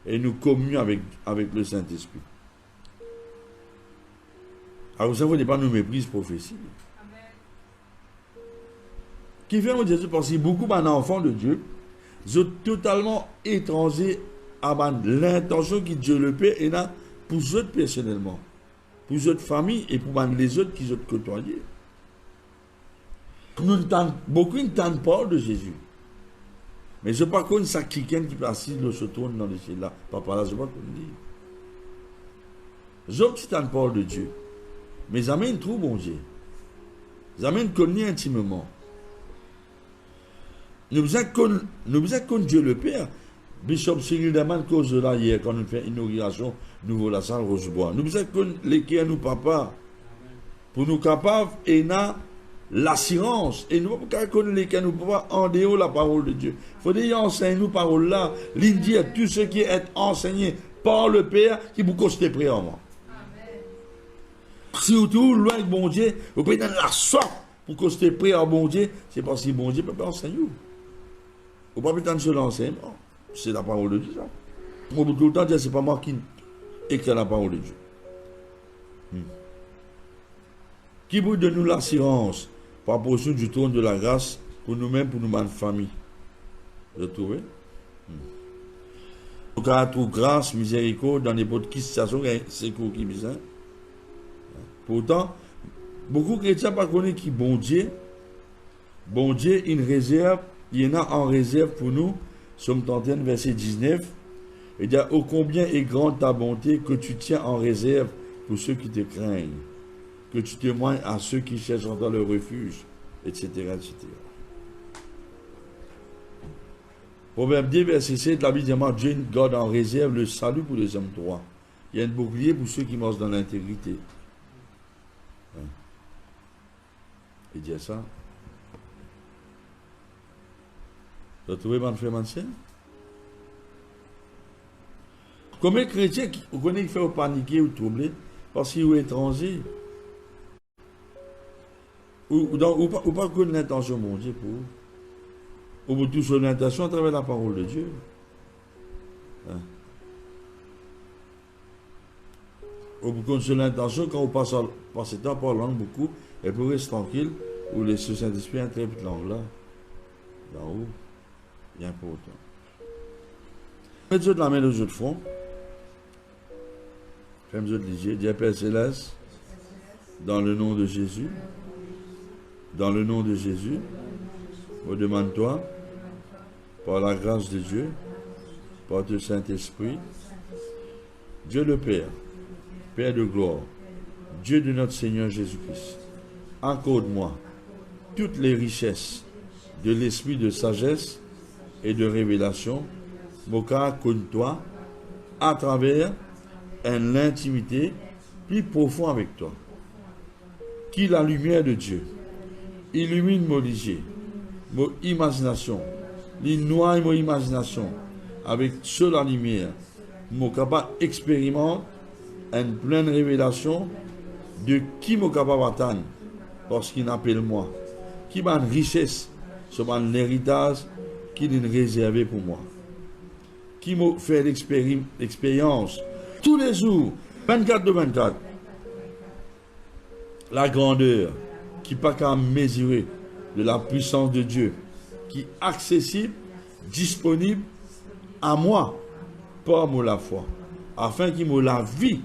et nous communions avec le Saint-Esprit. Alors, vous savez, pas nous méprise prophétie. Qui fait Jésus parce que beaucoup d'enfants de Dieu sont totalement étrangers à l'intention que Dieu le Père et là pour eux personnellement. Pour votre famille et pour les autres qui ont côtoyés. Beaucoup n'entendent pas de Jésus. Mais je ne sais pas qu'on ça quelqu'un qui peut assis se tourne dans le ciel là. Papa là, je ne sais pas qu'on dit. Je n'entends pas de Dieu. Mais ils amènent trop bon Dieu. Ils amènent connu intimement. Nous avons connu Dieu le Père. Bishop Cyril Daman cause de là hier quand nous faisons l'inauguration nouveau la salle Rosebois. Nous avons connu l'équerre nous papa. Pour nous capables et na l'assurance. Et nous ne pouvons pas connaître l'équerre nous papa en dehors de la parole de Dieu. Il faut dire enseigner nous parole là. L'Indie à tout ce qui est enseigné par le Père qui vous coste près en moi. Surtout, loin de bon Dieu, vous pouvez donner la soif pour coster près à bon Dieu. C'est parce que bon Dieu ne peut pas enseigner. Vous ne pouvez pas sur l'enseignement. C'est la parole de Dieu. Moi, tout le temps, ce n'est pas moi qui écris la parole de Dieu. Qui vous donne nous l'assurance par portion du trône de la grâce pour nous-mêmes, pour nous-mêmes, famille. Vous trouvez? Nous avons grâce, miséricorde dans n'importe quelle situation, c'est quoi qui est bizarre. Pourtant, beaucoup de chrétiens ne connaissent pas qui bon Dieu, une réserve, il y en a en réserve pour nous. Somme 31, verset 19. Il dit, ô combien est grande ta bonté que tu tiens en réserve pour ceux qui te craignent, que tu témoignes à ceux qui cherchent dans le refuge, etc., etc. Proverbe 10, verset 7, la Bible dit, Dieu garde en réserve le salut pour les hommes droits. Il y a un bouclier pour ceux qui marchent dans l'intégrité. Il dit ça. Vous trouvez, mon frère, mon sœur? Combien de chrétiens vous connaissez qui fait paniquer ou troubler parce qu'ils sont étrangers? Ou pas connaître l'intention de mon Dieu pour vous? Ou vous touchez l'intention à travers la parole de Dieu? Hein? Ou vous connaissez l'intention quand vous passez le temps par langue beaucoup et pour rester tranquille ou laisser le Saint-Esprit entrer cette langue-là. D'en haut, c'est important. Mettez la main dans votre front. Faites-moi lisier. Dis Père Céleste, dans le nom de Jésus, dans le nom de Jésus, je demande-toi, par la grâce de Dieu, par le Saint-Esprit, Dieu le Père, Père de gloire, Dieu de notre Seigneur Jésus-Christ, accorde-moi toutes les richesses de l'esprit de sagesse et de révélation, moka contre-toi, à travers l'intimité plus profonde avec toi. Qui la lumière de Dieu illumine mon ligier, mon imagination, l'innoie mon imagination, avec seule la lumière, mon capable expérimente une pleine révélation de qui mon capable attendre, parce qu'il appelle moi, qui m'a une richesse, sur mon héritage qui est réservé pour moi, qui m'a fait l'expérience tous les jours, 24 de 24, la grandeur qui n'est pas qu'à mesurer de la puissance de Dieu, qui est accessible, disponible à moi, par moi la foi, afin qu'il me la vie,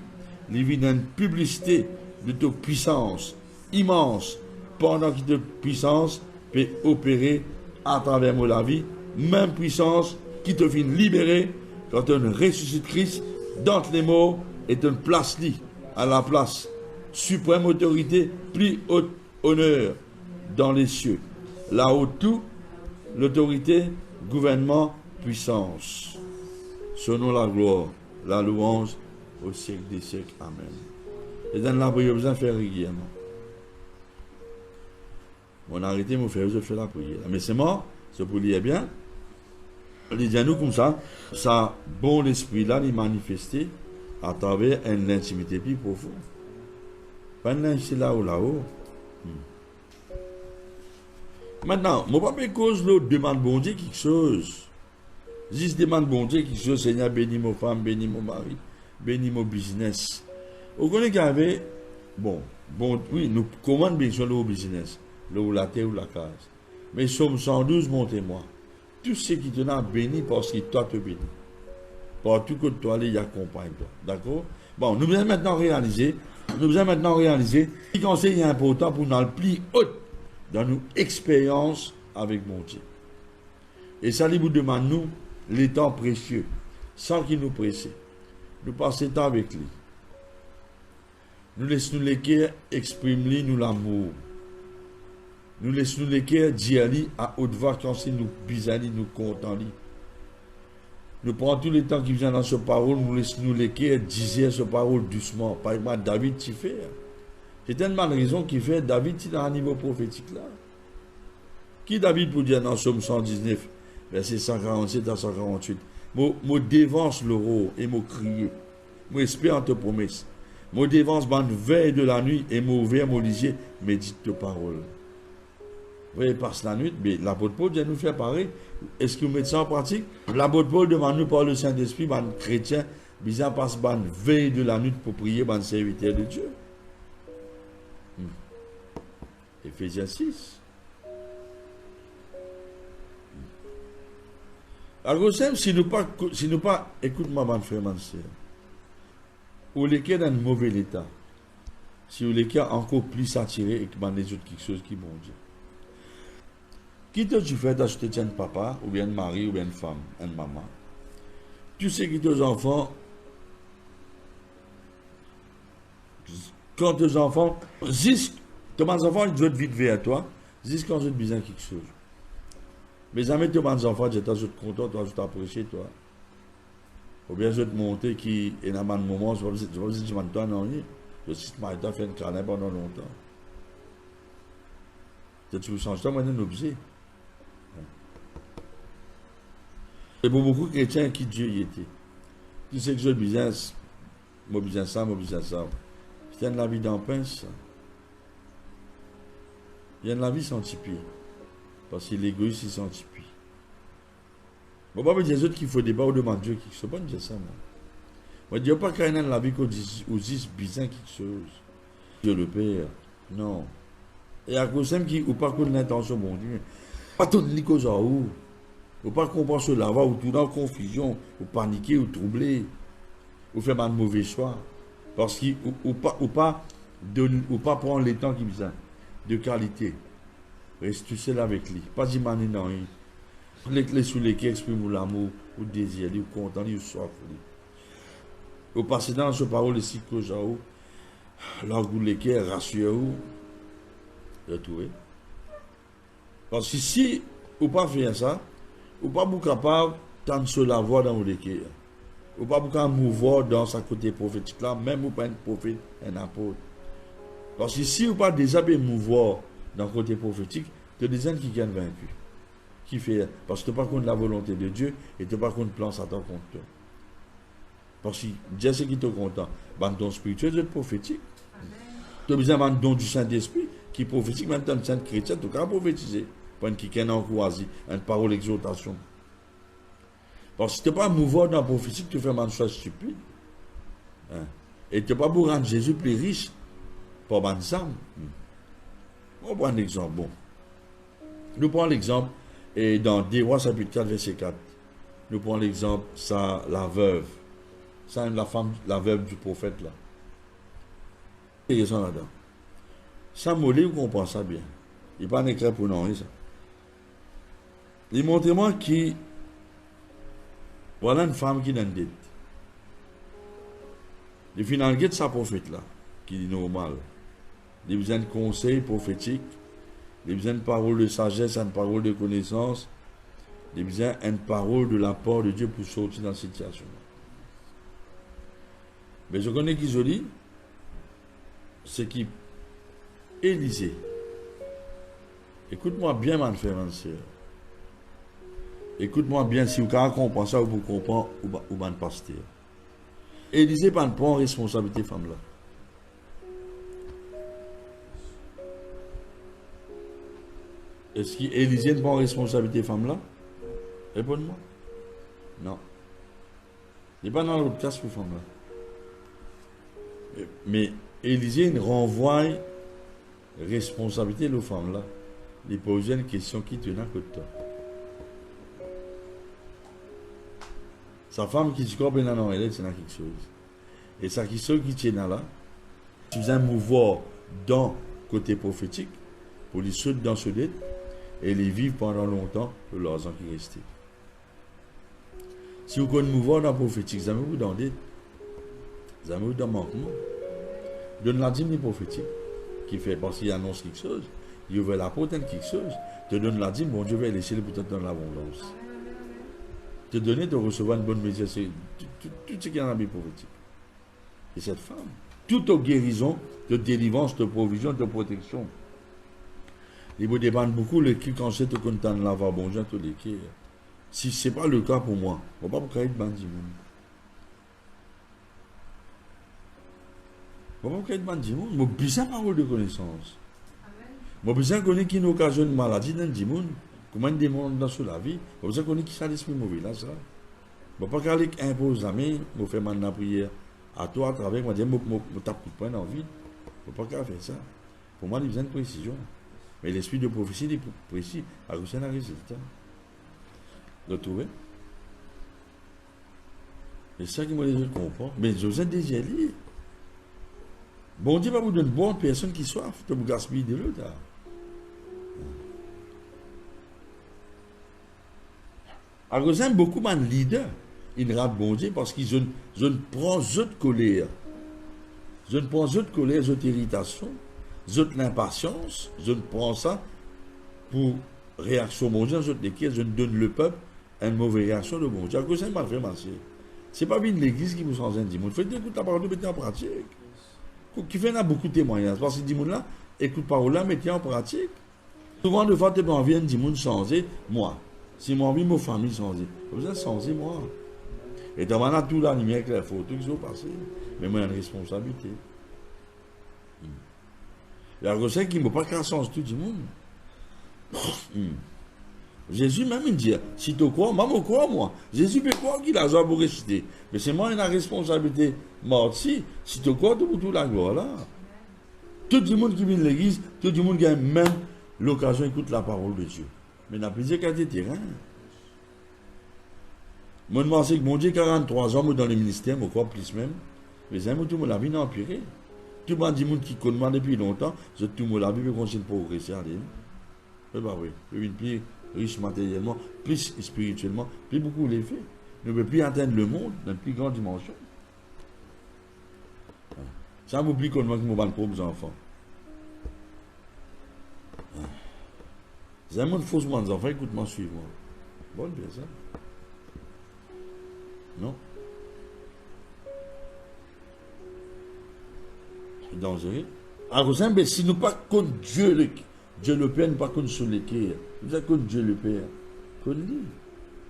les vie d'une publicité de ta puissance immense, pendant que ta puissance peut opérer à travers moi la vie, même puissance qui te vient libérer quand on ressuscite Christ dans les morts et on place lui à la place suprême autorité, plus haute honneur dans les cieux. Là-haut tout, l'autorité, gouvernement, puissance. Selon la gloire, la louange au siècle des siècles. Amen. Et dans la prière, vous en faites régulièrement. On a arrêté de faire la prière. Mais c'est mort, c'est pour lire bien. Il dit à nous comme ça, ça bon esprit là, il manifesté à travers une intimité plus profonde. Pas une intimité là-haut. Maintenant, mon papa cause l'autre demande bon Dieu quelque chose. Juste demande bon Dieu quelque chose, Seigneur, bénis mon femme, bénis mon mari, bénis mon business. Vous connaissez qu'il y avait, bon, oui, nous commandons bien sûr le business, la terre ou la case. Mais Somme 112, mon témoin. Tout ce qui te n'a béni parce que toi te bénis. Partout que toi allez, il accompagne toi. D'accord? Bon, nous allons maintenant réaliser, ce conseil est important pour nous le plus haut dans nos expériences avec mon Dieu. Et ça lui demande nous les temps précieux, sans qu'il nous presse. Nous passons temps avec lui. Nous laissons les cœurs exprimer nous l'amour. Nous laissons les cœurs dire à haute voix quand c'est nous bizarre, nous contents. Nous prenons tout le temps qui vient dans ce parole, nous laissons les cœurs dire ce parole doucement. Par exemple, David t'y fait. C'est tellement de raison qui fait David il a un niveau prophétique là. Qui David pour dire dans Somme 119, verset 147 à 148. Moi dévance l'euro et moi crier. Moi espère en te promesse. Moi dévance bande veille de la nuit et moi ouvert mon lisier, médite tes paroles. Vous voyez, passe la nuit, mais l'apôtre Paul vient nous faire pareil. Est-ce que vous mettez ça en pratique? L'apôtre Paul demande nous par le Saint-Esprit, ban chrétien, bizarre passe ban veille de la nuit pour prier, ban serviteur de Dieu. Éphésiens 6. Alors, si nous pas, écoute-moi, mon frère, mon soeur, ou les cas dans un mauvais état, si vous les cas encore plus attirés et que les autres quelque chose qui bon Dieu. Qui te tu fais d'acheter un papa, ou bien un mari, ou bien une femme, une maman. Tu sais que tes enfants, quand tes enfants, tes enfants, ils doivent vite vers toi, juste quand ils ont besoin de quelque chose. Mais jamais tes enfants, tu es content, tu es apprécié, toi. Ou bien je te montrer qui est dans un moment, je vais dire que je m'entends, non, je suis fait une carnet pendant longtemps. Tu veux changer, toi, maintenant, nous objet. Et pour beaucoup de chrétiens, qui Dieu y était. Tu sais que je business, mon business ça, mon business ça. C'est la vie d'un pince. Il y a de la vie sans tipi. Parce que l'égoïsme, c'est sans tipi. Bon, pas dire autres qu'il faut débat ou demander Dieu qui se pas dire ça, moi. Moi, je ne dis pas qu'il y a dans la vie qu'on dit bizarre quelque chose. Dieu le Père. Non. Et à cause de qui, ou pas qu'on l'intention, mon Dieu. Pas tout de cause en haut. Ou pas comprendre cela, ou tout dans la confusion, ou paniquer, ou troubler, ou faire un mauvais choix. Parce qu'il ou pas prendre les temps qui besoin de qualité. Reste seul avec lui. Pas d'imaginer non. Les clés sous lesquelles expriment l'amour, ou désir, ou content, ou soif. Ou passer dans ce parole ici que j'ai où, l'angoût lesquels rassure ou, retrouver. Parce que si ou pas faire ça, ou pas vous capable tant se la voix dans vos lesquels. Ou pas vous capable mouvoir dans sa côté prophétique là, même ou pas un prophète, un apôtre. Parce que si ou pas déjà bien mouvoir dans le côté prophétique, tu as des gens qui gagnent vaincu. Qui fait, parce que tu n'as pas contre la volonté de Dieu et tu n'as pas contre le plan Satan contre toi. Parce que Dieu c'est qui te content. Ben, don spirituel, c'est prophétique. Tu as besoin d'un don du Saint-Esprit qui est prophétique, même dans le Saint-Chrétien, tu as prophétisé. Pas une qui est encouragé, une parole d'exhortation. Parce que tu n'es pas mouvant dans la prophétie, tu fais un choix stupide. Hein? Et tu n'es pas pour rendre Jésus plus riche pour un âme. On prend un exemple. Bon. Nous prenons l'exemple, et dans 2 Rois chapitre 4, verset 4. Nous prenons l'exemple, ça, la veuve. Ça, la femme, la veuve du prophète là. Et ils sont là-dedans. Ça mollet, vous comprenez ça bien. Il n'y a pas d'écrit pour non, ça. Il montre-moi qui. Voilà une femme qui est dans dette. Le final de sa prophète là, qui est normal. Il a besoin de conseils prophétiques, il a besoin de paroles de sagesse, une parole de connaissance, il a besoin d'une parole de la part de Dieu pour sortir dans cette situation. Mais je connais qui joli, c'est qui Élisée. Écoute-moi bien, ma frère, ma soeur. Écoute-moi bien, si vous comprenez ça, vous comprenez ou ban pasteur. Élisée ne prend responsabilité femme là. Est-ce qu'Élisée ne prend responsabilité femme là? Réponds-moi. Non. Il n'est pas dans l'autre classe pour femme là. Mais Élisée renvoie responsabilité aux femmes là. Il pose une question qui tenait à côté de toi. Sa femme qui dit qu'on est dans elle, c'est quelque chose. Et ça qui tient là, tu faisais un mouvement dans le côté prophétique pour les sauter dans ce dette et les vivre pendant longtemps pour l'argent qui restait. Si vous connaissez un mouvement dans le prophétique, vous avez dans dette, vous avez dans le manquement. Donne la dîme prophétique qui fait parce qu'il annonce quelque chose, il ouvre la porte quelque chose, te donne la dîme, bon Dieu va laisser le peut-être dans l'abondance. Te donner de recevoir une bonne médiation, c'est tout ce qui est dans la Bible prophétique. Et cette femme, toute guérison, de délivrance, de provision, de protection. Il vous dépend beaucoup le qui quand c'est content de l'avoir bon Dieu tous les qui. Si ce n'est pas le cas pour moi, on ne va pas créer de bandit. On ne va pas créer de bandit. On a besoin de parole de connaissance. On a besoin de connaître qui nous occasionne de maladie dans le monde. Comment des monde dans la vie, on a besoin de qui ça l'esprit mauvais là, ça. On ne va pas qu'aller imposer à moi, on fait maintenant la prière à toi à travers, moi dire, je tape coup de poing dans la vie. On ne va pas faire ça. Pour moi, il y a besoin de précision. Mais l'esprit de prophétie est précis, à cause d'un résultat. Vous trouvez? C'est ça qui me comprend. Mais je vous ai déjà dit. Bon Dieu va vous donner une bonne personne qui soif, de vous gaspiller de l'autre. Alors, j'aime beaucoup mon leader. Il rate bon Dieu parce que je ne prends autre colère. Je ne prends autre colère, autre irritation, autre l'impatience. Je ne prends ça pour réaction bon Dieu, autre lesquelles je ne donne le peuple une mauvaise réaction de bon Dieu. Alors, c'est mal fait, monsieur. Ce n'est pas bien l'église qui vous change un dimanche. Faites écouter la parole de mettez en pratique. Qui fait beaucoup de témoignages. Parce que le dimanche là, écoute parole là, mettez en pratique. Souvent, de fois, tu as envie de dimanche changer, moi. Si moi, envie, ma famille changer. Vous êtes changer, moi. Et dans ma tout là, avec les photos qui sont passées. Mais moi, j'ai une responsabilité. Et alors, c'est qu'il ne m'a pas qu'à changer tout le monde. Jésus même il dit, si tu crois, moi je crois moi. Jésus peut croire qu'il a besoin pour réciter. Mais c'est moi qui ai la responsabilité. Moi si tu crois, tu tout la gloire là. Tout le monde qui vient de l'église, tout le monde qui a même l'occasion d'écouter la parole de Dieu. Mais il n'a plus qu'à des terrains. Moi je pense que mon Dieu 43 ans dans le ministère, je crois plus même. Mais c'est tout le monde la vie n'a empiré. Tout le monde dit qui connaît depuis longtemps, tout le monde la vie peut continuer pour progresser. C'est pas vrai. Il plus riche matériellement, plus spirituellement, plus beaucoup les faits. Nous ne pouvons plus atteindre le monde dans une plus grande dimension. Ça m'oublie qu'on manque mon propres enfants. C'est un monde faussement des enfants, écoute-moi, suivre-moi. Bon, bien ça. Non? C'est dangereux. Alors, si nous pas contre Dieu le Père, nous pas contre sur les quais. Nous sommes contre Dieu le Père. Qu'on dit.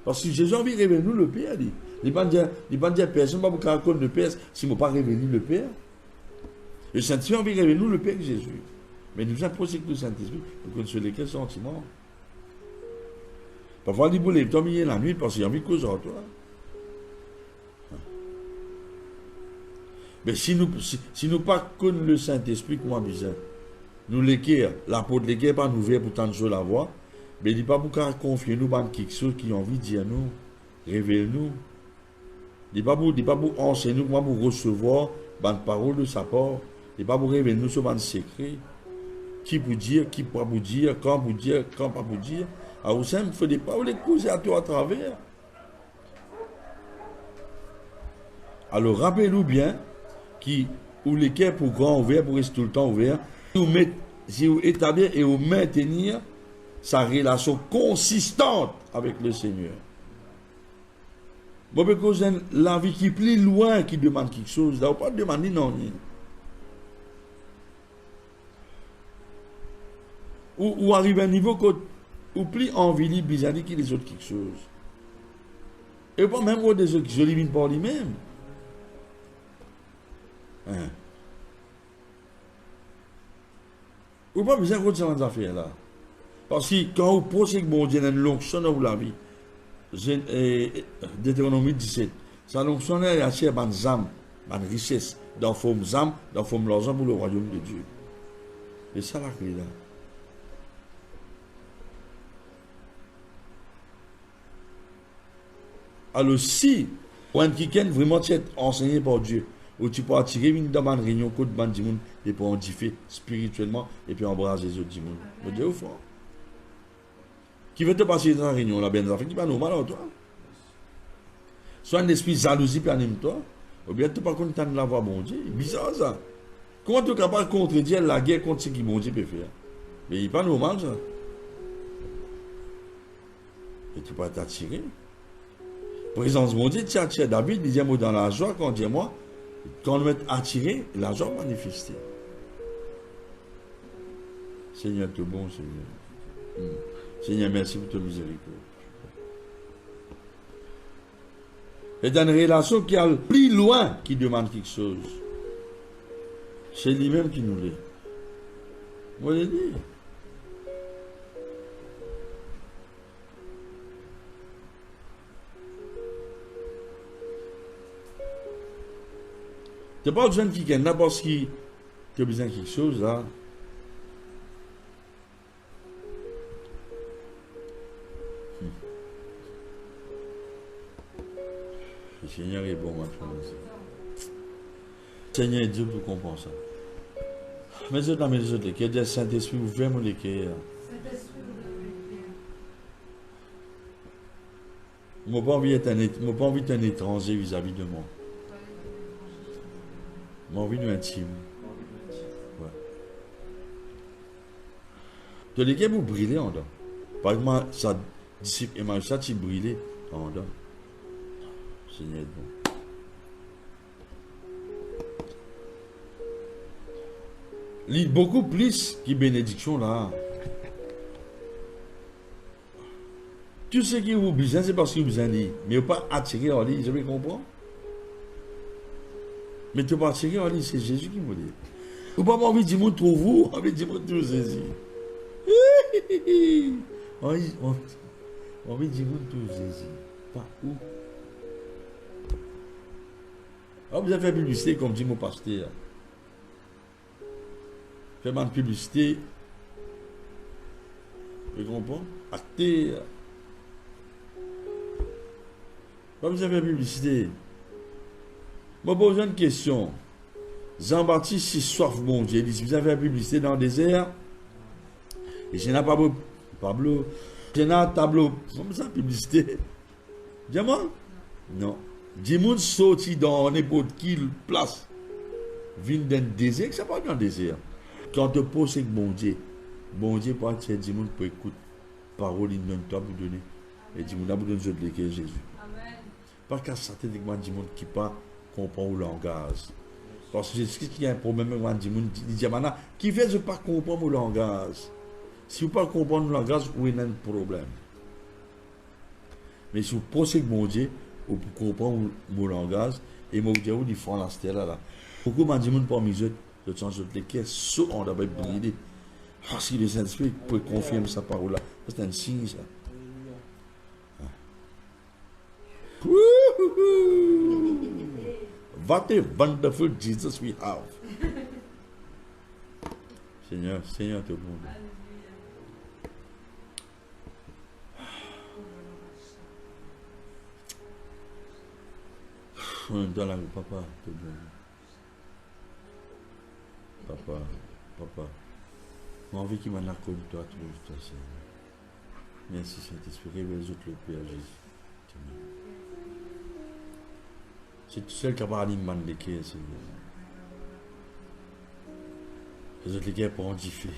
Parce que Jésus a envie de révéler nous le Père. Il ne va pas dire personne, pas pour contre le Père, si nous pas révéler le Père. Le Saint-Esprit a envie de révéler nous le Père Jésus. Mais nous avons posé que le Saint-Esprit pour qu'on se les quels sentiments. Parfois, il voulait dormir la nuit parce qu'il a envie de causer en toi. Mais si nous pas connaissons le Saint-Esprit, comment bizarre, nous l'équerre, l'apôtre l'équerre pas nous ouvrir pour tant de choses la voix, mais il dit pas pour confier nous dans quelque chose qui a envie de dire nous, révèle nous. Il dit pas pour enseigner nous, comment pour recevoir la parole de sa part, il dit pas pour révéler nous sur un secret, qui pour dire, qui pas pour dire, quand pas pour dire. Alors vous savez, il ne faut pas vous les causer à toi à travers. Alors rappelez-nous bien, où les cœurs pour grand ouvert, pour rester tout le temps ouvert, si vous établir et vous maintenir sa relation consistante avec le Seigneur. Bon, parce que la vie qui est plus loin, qui demande quelque chose, là, on ne peut pas demander non. Ou arrive à un niveau où plus envie libre, bizarre, qui les autres quelque chose. Et pas même des autres qui se limitent par lui-même. Hein. Ou pas besoin de ces affaires là. Parce que quand vous pensez que mon Dieu a une l'onction dans la vie, Deutéronomie 17, ça l'onction est assez bonne âme, bonne richesse, dans forme âme, dans forme l'argent pour le royaume de Dieu. Et ça la clé là. Alors si, quand quelqu'un vraiment être enseigné par Dieu, où tu peux attirer une dans une réunion côte bande du monde et pour en differ spirituellement et puis embrasser les autres du monde. Vous dites au fond. Qui veut te passer dans la réunion là, ben qui pas normal en toi. Soit un esprit jalousie puis anime toi, ou bien tu pas content de l'avoir bon Dieu. Bizarre ça. Comment tu es capable de contredire la guerre contre ce que bon Dieu peut faire? Mais il n'est pas normal ça. Et tu peux t'attirer. Présence bon Dieu, tu attires David, disait moi dans la joie, quand dit moi. Quand on est attiré, la joie manifestée. Seigneur, tu es bon, Seigneur. Seigneur, merci pour ta miséricorde. Et dans une relation qui a le plus loin, qui demande quelque chose, c'est lui-même qui nous l'est. Moi, je dis. Tu n'as pas besoin de quelqu'un, n'importe qui a besoin de quelque chose, là. Le Seigneur est bon, maintenant. Le Seigneur est Dieu pour comprendre ça. Mais les autres, qu'il y a des Saint-Esprit ouvert, mon cœur. Je n'ai pas envie d'être un étranger vis-à-vis de moi. J'ai envie de m'intime. Ouais. De l'équipe, vous brillez en dedans. Par exemple, ça disciple et ça, tu brillez en dedans. Seigneur est bon. Lit beaucoup plus que bénédiction là. Tout ce qui vous besoin, c'est parce que vous en dit. Mais vous pas attiré en lui, je me comprends. Mais tu pas attiré en lui, c'est Jésus qui vous dit. Vous pas envie de dire, trouve vous, envie de dire, tout Jésus. Envie de dire, tout Jésus. Pas où. Alors, vous avez fait publicité, comme dit mon pasteur. Fait ma publicité. Vous comprenez? Acteur. Vous avez fait publicité. Je pose une question. Jean-Baptiste, si soif, bon Dieu, dit, vous avez fait publicité dans le désert. Et je n'ai pas Pablo. Je n'ai un tableau. Comme ça, publicité. Dis-moi? Non. Dis-moi sorti dans n'importe quelle place. Vin dans le désert, ça pas dans le désert. Quand tu poses avec bon Dieu peut dire dis-moi pour écouter parole in toi pour donner. Et dis-moi là pour donner de l'équerre Jésus. Amen. Parce que ça te dit que dis-moi qui pas comprend le langage. Parce que Jésus qui a un problème avec dis-moi il dit maintenant qui fait je pas comprendre le langage. Si vous ne comprenez pas le langage, vous avez un problème. Mais si vous posez avec mon Dieu, vous comprenez mon langage, et vous dites, vous dites, vous la stèle là. Pourquoi je dis, pas mis de changer de l'équerre, sauf on a brillé. Parce que le Saint-Esprit peut confirmer sa parole là. C'est un signe, ça. What a wonderful Jesus we have. Seigneur, te bon. Dans la rue, papa, te bon. Papa. J'ai envie qu'il m'en a connu toi, Seigneur. Merci, Saint-Esprit. Révèle les autres le Père Jésus. C'est tout seul qui a parlé de l'équerre, Seigneur. Les autres l'équerre pour en differ.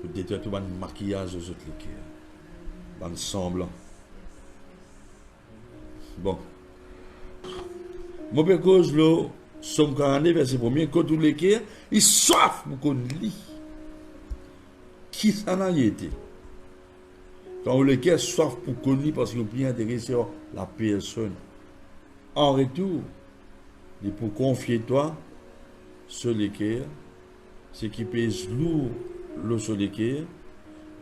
Pour détruire tout le maquillage aux autres l'équerre. Semblant. Bon. Mon père cause là, Somme 42, verset 1er, quand tout l'équerre, il soif pour qu'on lit. Qui ça n'a été? Quand l'équerre soif pour qu'on lit parce qu'il est plus intéressé à la personne. En retour, il pour confier toi sur l'équerre, ce qui pèse lourd l'eau sur l'équerre,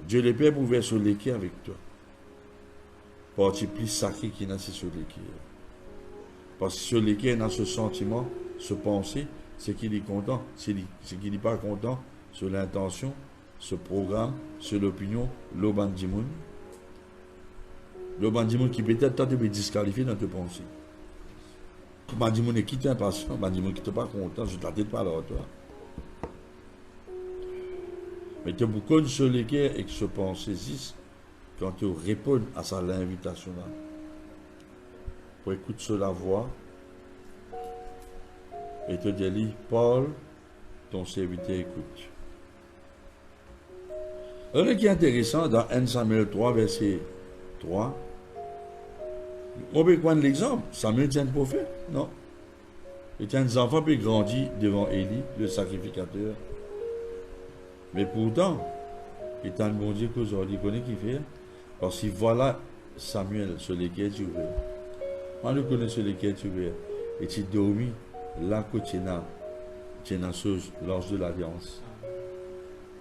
Dieu le Père pouvait sur l'équerre avec toi. Partie plus sacrée qui n'a sur l'équerre. Parce que sur l'équerre, il y a ce sentiment, ce pensée, c'est qu'il est content, c'est qu'il n'est pas content sur l'intention, ce programme, sur l'opinion, l'obandimoun. L'obandimoun qui peut-être t'a disqualifié dans tes pensées. L'obandimoun est qui t'es impatient, l'obandimoun qui t'es pas content, je t'attends pas là, toi. Mais tu as beaucoup sur l'équerre et que ce pensée saisisse quand tu réponds à sa l'invitation là. Pour écouter sur la voix et te dire, Paul, ton serviteur écoute. Ce qui est intéressant dans 1 Samuel 3, verset 3, on peut prendre l'exemple. Samuel était un prophète, non? Il était un enfant qui grandit devant Élie, le sacrificateur. Mais pourtant, il est un bon Dieu qu'aujourd'hui, il connaît qui fait. Parce que voilà Samuel sur lesquels tu veux. On le connaît sur lesquels tu veux. Et tu dormis là que tu es dans l'ange de l'Alliance.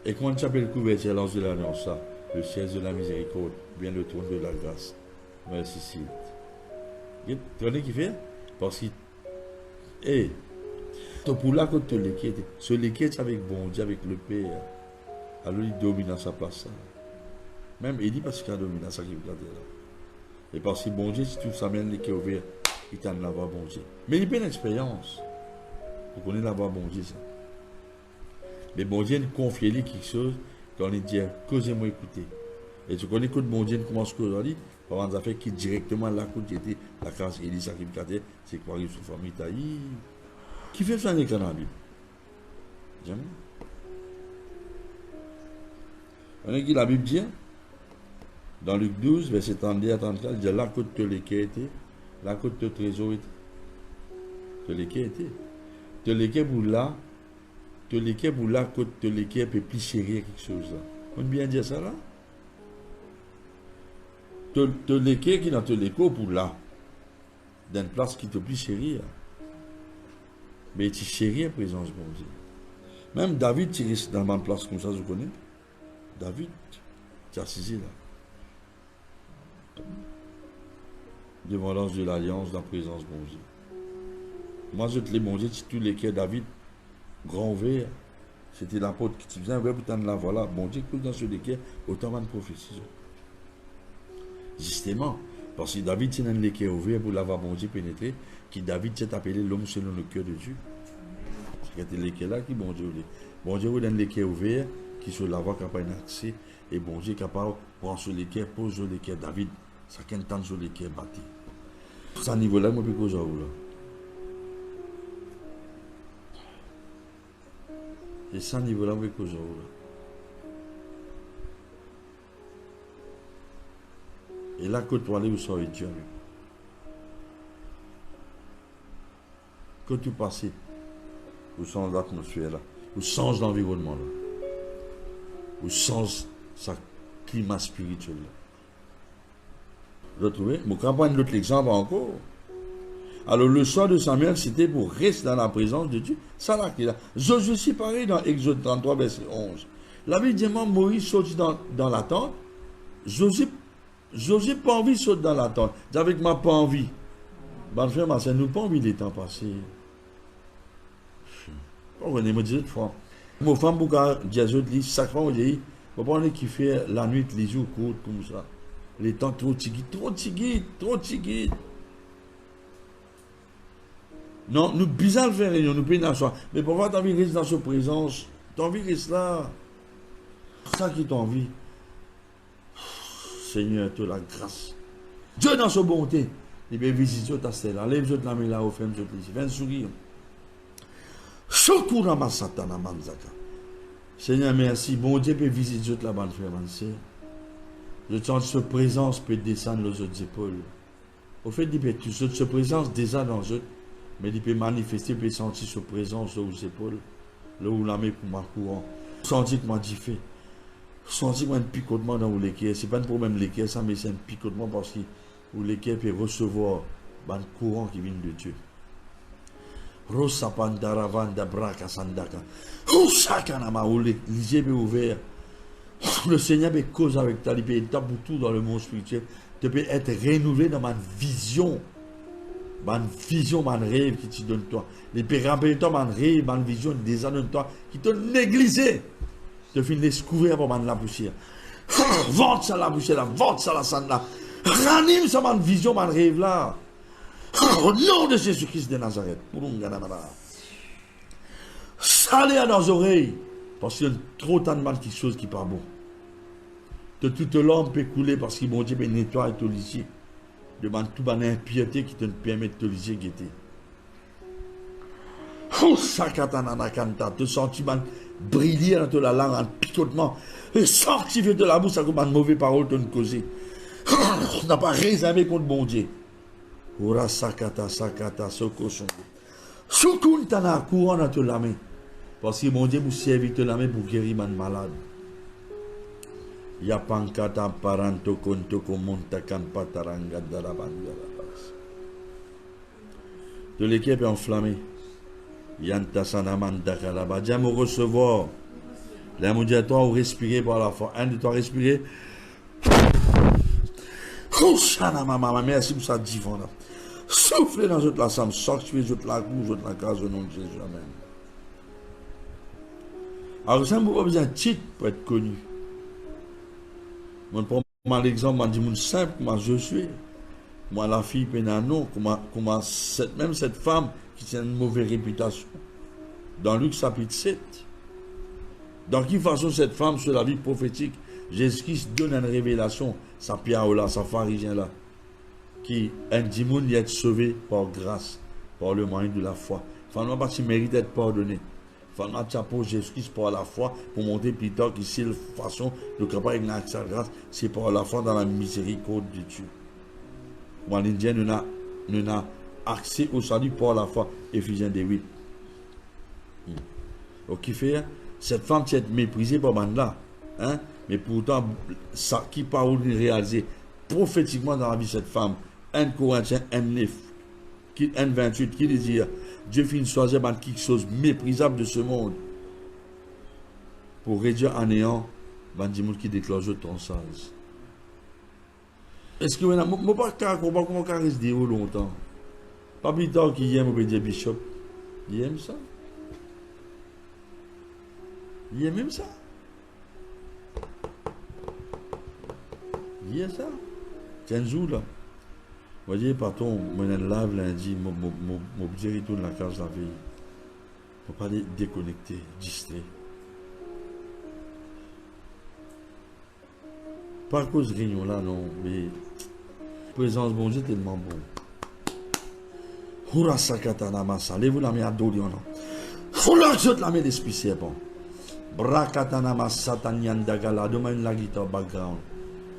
Et quand tu appelles le couverture l'ange de l'Alliance, le siège de la miséricorde, bien le trône de la grâce. Merci, Sylvie. Tu connais qui fait? Parce que, hey, pour là que tu es sur lesquels tu es avec bon Dieu, avec le Père, alors il domine dans sa place. Même il dit parce qu'il a dominé dans sa qui là. Et parce que bon Dieu, si tout ça mène qui est ouvert, il t'en a bon Dieu. Mais il y a une expérience. Vous connaissez là-bas bon Dieu ça. Mais bon Dieu nous confie quelque chose quand il dit causez-moi écouter. Et tu connais que bon Dieu commence aujourd'hui, par des affaires qui directement là quand était la classe Élie sacrificateur, c'est quoi il sous famille taï. Qui fait ça dans la Bible? Jamais. On a qui la Bible dit dans Luc 12, verset 32 à 34, il dit là que tu l'équerre était, là que tu trésor était. Tu l'équerre était. Tu l'équerre pour là, que tu l'équerre peut plus chérir quelque chose là. On peut bien dire ça là? te l'équerre qui dans te l'écho pour là. Dans une place qui te plus chérie. Mais tu chéris la présence, bon Dieu. Même David, tu restes dans ma place comme ça, je connais. David, tu es assis là. Devant l'ange de l'alliance, dans la présence, bon Dieu. Moi, je te l'ai bon Dieu, tu tous les David, grand ouvert. C'était l'apôtre qui te disait, ouais, putain, là, voilà, bon Dieu, tout dans ce l'équerre, autant de prophéties. Justement, parce que David, c'est un l'équerre ouvert pour l'avoir bon Dieu pénétré, qui David s'est appelé l'homme selon le cœur de Dieu. C'est l'équerre là qui bon Dieu voulait. Bon Dieu voulait un l'équerre ouvert, qui sur la voie capable d'accès, et bon Dieu capable de prendre sur l'équerre, pose sur l'équerre David, ça qu'un temps sur l'équerre bâti. À ce niveau-là, moi, je peux causer là. Et ça, niveau-là, je peux causer là. Et là, quand tu vas aller où sort Dieu, quand tu passes, où change l'atmosphère là, où change l'environnement là, où change sa climat spirituel là. Vous trouvez? Mon campagne l'autre exemple encore. Alors le soir de Samuel, c'était pour rester dans la présence de Dieu. Ça là qui est là. Josué aussi pareil dans Exode 33, verset 11. La Bible dit, Moïse saute dans la tente. Josué pas envie de sauter dans la tente. Avec moi pas envie. Bon frère, ma soeur, nous pas envie des temps passés. On est me dit une fois. Mon femme pour dire autres livres, chaque fois on dit, on prend qui fait la nuit, les jours courts comme ça. Les temps trop tigui. Non, nous bizarre faire réunion, nous payons soir. Mais pour voir, tu as envie de rester dans sa présence. Tu as envie de rester là. C'est ça qui t'a envie. Seigneur, tu as la grâce. Dieu dans sa bonté. Il bien visite ta stèle. Lève-toi la main là, au frère, viens un sourire. Surtout dans ma satana manzaka. Seigneur, merci. Bon Dieu peut visiter la bonne frère, mon sœur. Je sens que sa présence peut descendre aux autres épaules. Au fait, il peut sa présence descend dans eux. Mais il peut manifester, il peut sentir sa présence aux épaules. Là où la main pour ma courant. Sentir que moi j'y fais. Sentir un picotement dans l'équerre. Ce n'est pas un problème l'équerre, ça, mais c'est un picotement parce que l'équerre peut recevoir un courant qui vient de Dieu. Rosapandaravanda braka sandaka. Osakanama où les yeux sont ouverts. Le Seigneur peut causer avec toi, il peut être pour tout dans le monde spirituel. Tu peux être renouvelé dans ma vision. Ma vision, mon rêve qui te donne toi. Les peut rappeler toi, mon rêve, ma vision, des années de toi qui te négligé. Tu finis découvrir pour la poussière. Vente ça la poussière là, vente ça la sande là. Ranime ça, ma vision, mon rêve là. Au nom de Jésus-Christ de Nazareth. Salez à nos oreilles. Parce qu'il y a trop tant de mal qui chose qui n'est pas bon. De toute l'homme peut couler parce que mon Dieu peut nettoyer ton lycée. Demande tout ban impiété qui te permet de te lycée guetter. Oh, sakatana kanta, te sentiment briller dans la langue en picotement. Et sortir de la bouche, ça comme une mauvaise parole te causer. On n'a pas réservé contre mon Dieu. Ora sakata, sokoson. Soukoun tana courant dans la main. Parce que mon Dieu vous servit de la main pour guérir man malade. Ya pankata paranto konto komonta kampataranga darabanga. De l'équipe est enflammée. Yanta sanaman dakalaba. Dieu me recevoir. Là, mon Dieu, toi, respirer par la foi. Un de toi, respirer. Merci pour ça, divin. Soufflez dans toute la salle. Sortez toute la cour, toute la case au nom de Jésus. Amen. Alors, ça ne peut pas besoin de titre pour être connu. Je prends l'exemple, je dis, mon simple, comment je suis. Moi, la fille, non, comment même cette femme qui a une mauvaise réputation. Dans Luc chapitre 7. Dans quelle façon cette femme, sur la vie prophétique, Jésus-Christ donne une révélation, sa pierre là, sa pharisien là, qui un démon est sauvé par grâce, par le moyen de la foi. Finalement, parce qu'il mérite d'être pardonné. Finalement, tu as posé Jésus-Christ par la foi pour montrer plus tard que c'est la façon de capable avec sa grâce, c'est par la foi dans la miséricorde de Dieu. Moi, l'Indien n'a accès au salut par la foi. Éphésiens 8. Donc, qui fait, cette femme qui est méprisée par là, hein? Mais pourtant, ça qui parole réalisé, prophétiquement dans la vie de cette femme. 1 Corinthiens 1:9, 1:28, qui dit Dieu fit une choisir par quelque chose méprisable de ce monde pour réduire à néant les gens qui déclarent ton sens. Est-ce que je ne sais pas comment on reste longtemps? Pas plus tard qu'il aime obéir Bishop. Il aime ça. Il aime même ça. Il aime ça. 15 jours là. Vous voyez, patron, je lave lundi, je retourne la case la veille. Je ne peux pas déconnecter, distrait. Pas à cause de réunion là, non, mais la présence de bon Dieu est tellement bon. Hura sakatana masa, levez-vous la main à Dorian. Hura jette la main d'esprit serpent. Brakatana masa tanyanda gala, demande la guitare background.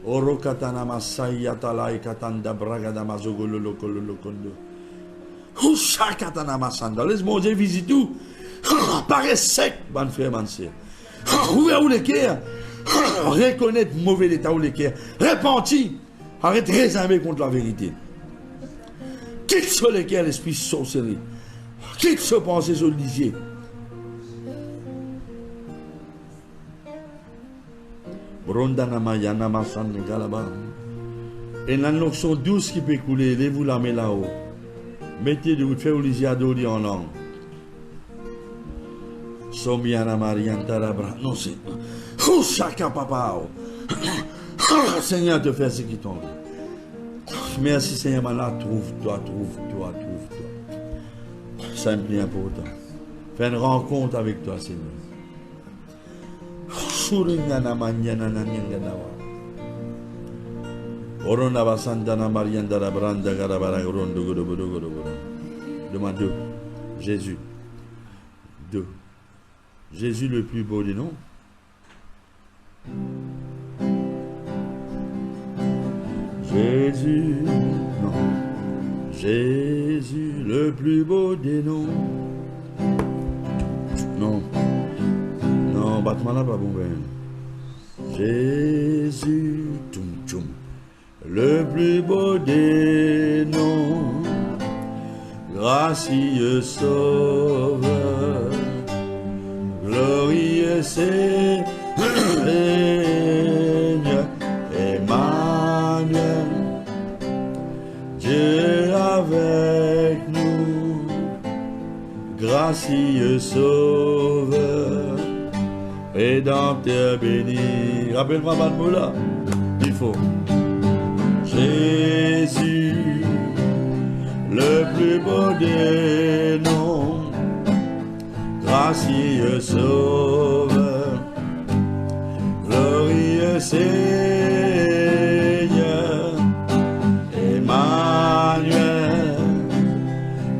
Oro katana masa yatala e katanda bragada mazogolo lokolo lokondo. Husha katana masanda, laisse mon Dieu visite tout. Paraît sec, bonne frère, bonne sœur. Ouvrez où les cœurs. Reconnaître mauvais état ou les cœurs. Repentir. Arrête de réserver contre la vérité. Quitte sur les cœurs l'esprit sorcellerie. Quitte sur penser sur le lisier. Et la notion douce qui peut couler, levez-vous la main là-haut. Mettez de vous faire au lisier à Dodi en langue. Sombiana Marian Tarabra. Non, c'est. Chaka papa. Seigneur, te fait ce qui tombe. Merci Seigneur, là, trouve-toi. C'est important. Fais une rencontre avec toi, Seigneur. Demande Jésus. Jésus le plus beau des noms. Jésus, non. Jésus le plus beau des noms. Non. Non, battement là pas bon ben. Jésus, le plus beau des noms. Gracieux sauveur. Glorieux Seigneur, Emmanuel, Dieu avec nous, gracieux Sauveur, Rédempteur béni. Rappelle-moi Madmoula, il faut. Jésus, le plus beau des noms. Gracieux Sauveur, glorieux Seigneur, Emmanuel,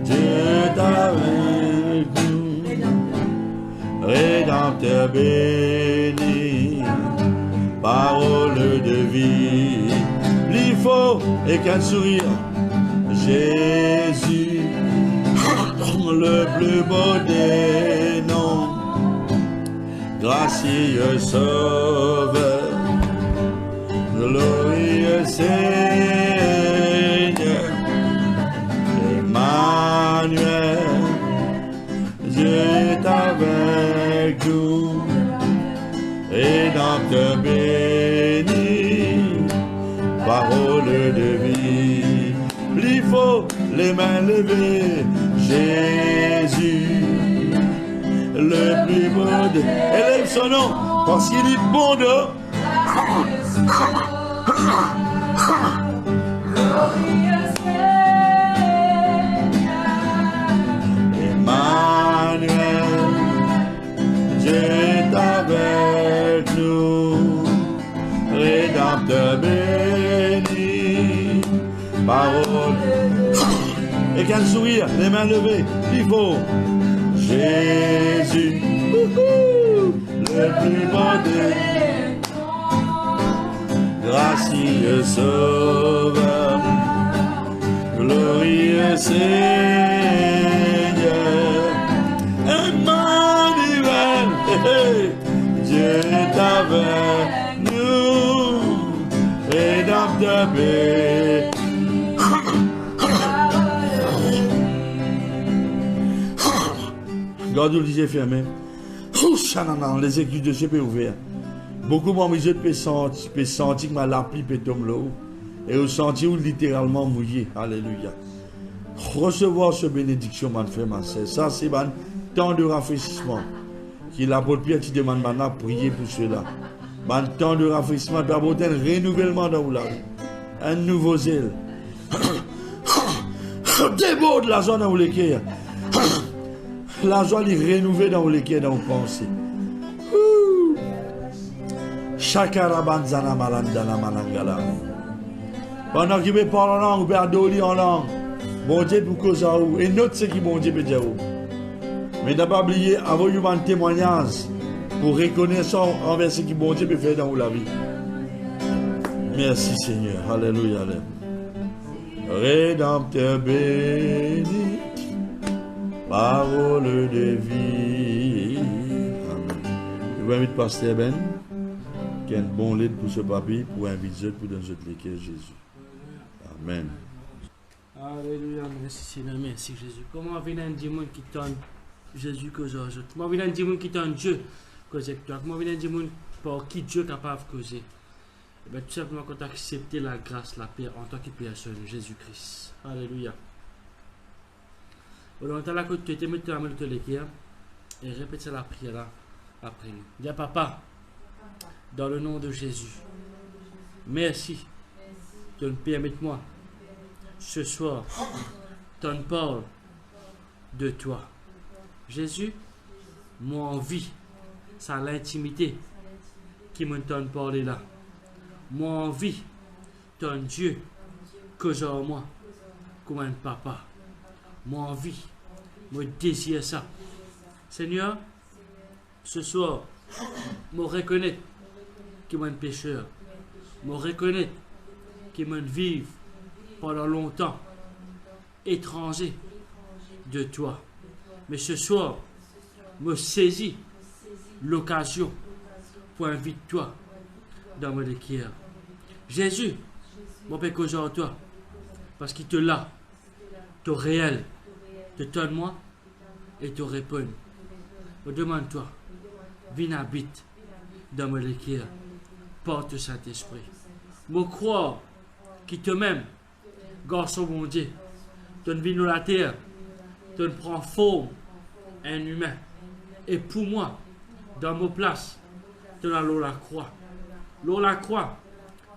Dieu avec nous, Rédempteur béni, parole de vie, il faut et qu'un sourire, Jésus. Le plus beau des noms, gracieux Sauveur, glorieux Seigneur, Emmanuel, Dieu est avec nous, Rédempteur béni, parole de vie, il faut les mains levées. Jésus, le plus beau de... Élève son nom, parce qu'il est bon de... Emmanuel, Dieu est avec nous, Rédempteur béni, parole... Et qu'un sourire, les mains levées, il faut Jésus, le plus beau des gracieux Sauveur, glorieux Seigneur, Emmanuel, Dieu est avec nous, Rédempteur béni. Gardez les yeux fermés. Les écus de Dieu peuvent ouvrir. Beaucoup de mes yeux peuvent sentir que ma lapli peut tomber là-haut. Et au sentir littéralement mouillé. Alléluia. Recevoir cette bénédiction, mon frère, ma soeur. Ça, c'est un temps de rafraîchissement. Qui l'apôtre Pierre qui demande maintenant à prier pour cela. Un temps de rafraîchissement, d'abord un renouvellement dans la vie. Un nouveau zèle. Déborde la zone dans le cœur. La joie est renouvelée dans le cœur, dans vos pensées. Chakarabanzana malandana malangala. Pendant qu'il me parle en langue, ou peut adorer en langue. Bon Dieu pour cause à vous. Et notre ce qui bon Dieu peut dire vous. Mais d'abord oublier, envoyez-moi un témoignage pour reconnaître envers ce qui bon Dieu peut faire dans la vie. Merci Seigneur. Alléluia. Rédempteur béni, parole de vie. Amen. Je vous invite Pasteur Ben, qui a un bon lit pour ce papier, pour inviter pour dans notre lesquels Jésus. Amen. Alléluia, merci Seigneur, merci Jésus. Comment vient un démon qui donne Jésus cause aux autres? Comment vient un démon qui donne Dieu cause avec toi? Comment vient un démon par qui Dieu est capable de causer? Eh bien, tout simplement quand tu as accepté la grâce, la paix en tant que personne, Jésus-Christ. Alléluia. Alors, tu as la côte, tu te mets ta main de l'équerre et répète la prière là après nous. Dis à Papa, dans le nom de Jésus, merci de me permettre moi ce soir, ton parole de toi. Jésus, moi envie, c'est l'intimité qui me donne parler là. Moi envie, ton Dieu, que j'ai en moi, comme un papa. Moi envie, moi désire ça. Seigneur, ce soir, moi reconnaître qu'il est un pécheur. Moi reconnaître qu'il me vive pendant longtemps, étranger de toi. Mais ce soir, me saisis l'occasion pour inviter toi dans mon équerre. Jésus, mon Père, cause en toi, parce qu'il te l'a, te réel, te donne-moi et te répond. Me demande-toi, viens habite dans mon équerre, porte Saint-Esprit. Me croire qui te m'aime, garçon mon Dieu, te vient dans la terre, te prend forme, un humain, et pour moi, dans mon place, te la croix. L'eau la croix,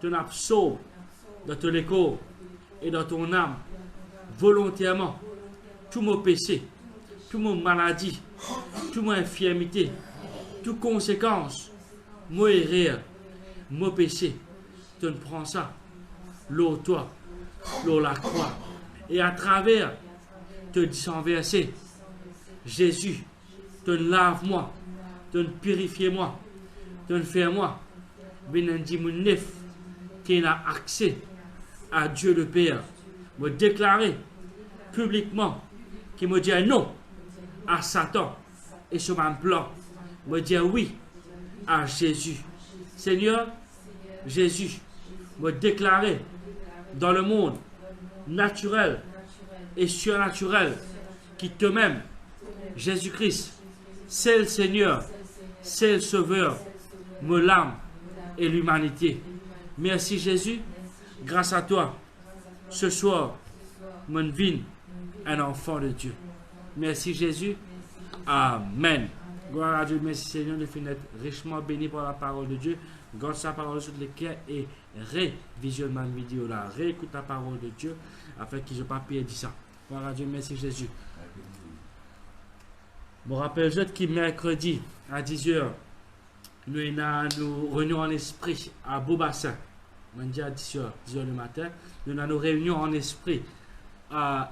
te l'absorbe dans ton écho et dans ton âme, volontairement, tout mon péché, tout mon maladie, toute mon infirmité, toute conséquence, mon erreur, mon péché, te prends ça, l'eau toi, l'eau la croix, et à travers, te disant verset, Jésus, te lave-moi, te purifie-moi, te fais-moi, qui a accès à Dieu le Père, me déclarer publiquement, qui me dit non à Satan et sur mon plan, me dire oui à Jésus. Seigneur, Jésus, me déclarer dans le monde naturel et surnaturel qui te m'aime, Jésus-Christ, c'est le Seigneur, c'est le Sauveur, me l'âme et l'humanité. Merci Jésus, grâce à toi, ce soir, mon vie, un enfant de Dieu. Merci Jésus, Amen. Gloire à Dieu, merci Seigneur de finir richement béni par la parole de Dieu. Garde sa parole sur les cœurs et révisionne ma vidéo là. Réécoute la parole de Dieu afin qu'ils n'aient pas perdu ça. Gloire à Dieu, merci Jésus. Je me rappelle juste que mercredi à 10h, nous réunions en esprit à Beaubassin. Lundi à 10h du matin. Nous avons nos réunions en esprit à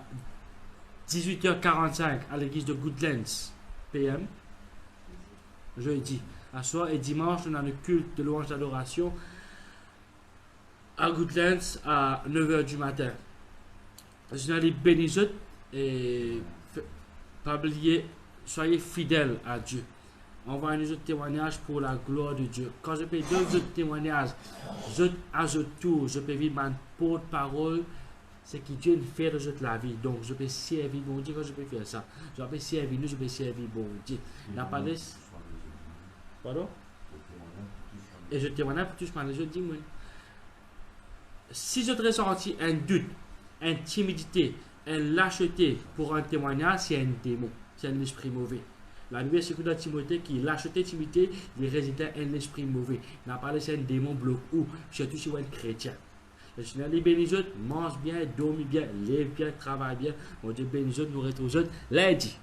18h45 à l'église de Goodlands PM. Jeudi à soir et dimanche, nous avons le culte de louange d'adoration à Goodlands à 9h du matin. Je vous bénis et pas oublier, soyez fidèles à Dieu. Envoyez-nous autres témoignages pour la gloire de Dieu. Quand je fais deux autres témoignages, à ce tour, je peux vivre ma porte-parole c'est que Dieu fait de la vie. Donc, je peux servir bon Dieu quand je peux faire ça. Je peux servir nous, je peux servir bon Dieu. La parole. Pardon? Et je témoigne pour tous les je dis, moi, si je te ressenti un doute, une timidité, une lâcheté pour un témoignage, c'est un démon, c'est un esprit mauvais. La Bible c'est que dans Timothée qui lâcheté, timidité, il résidait un esprit mauvais. La parole c'est un démon bloqué ou surtout si vous êtes chrétien. Le Seigneur les bénit, mange bien, dormit bien, lève bien, travaille bien. Mon Dieu bénit, nous retrouvons lundi.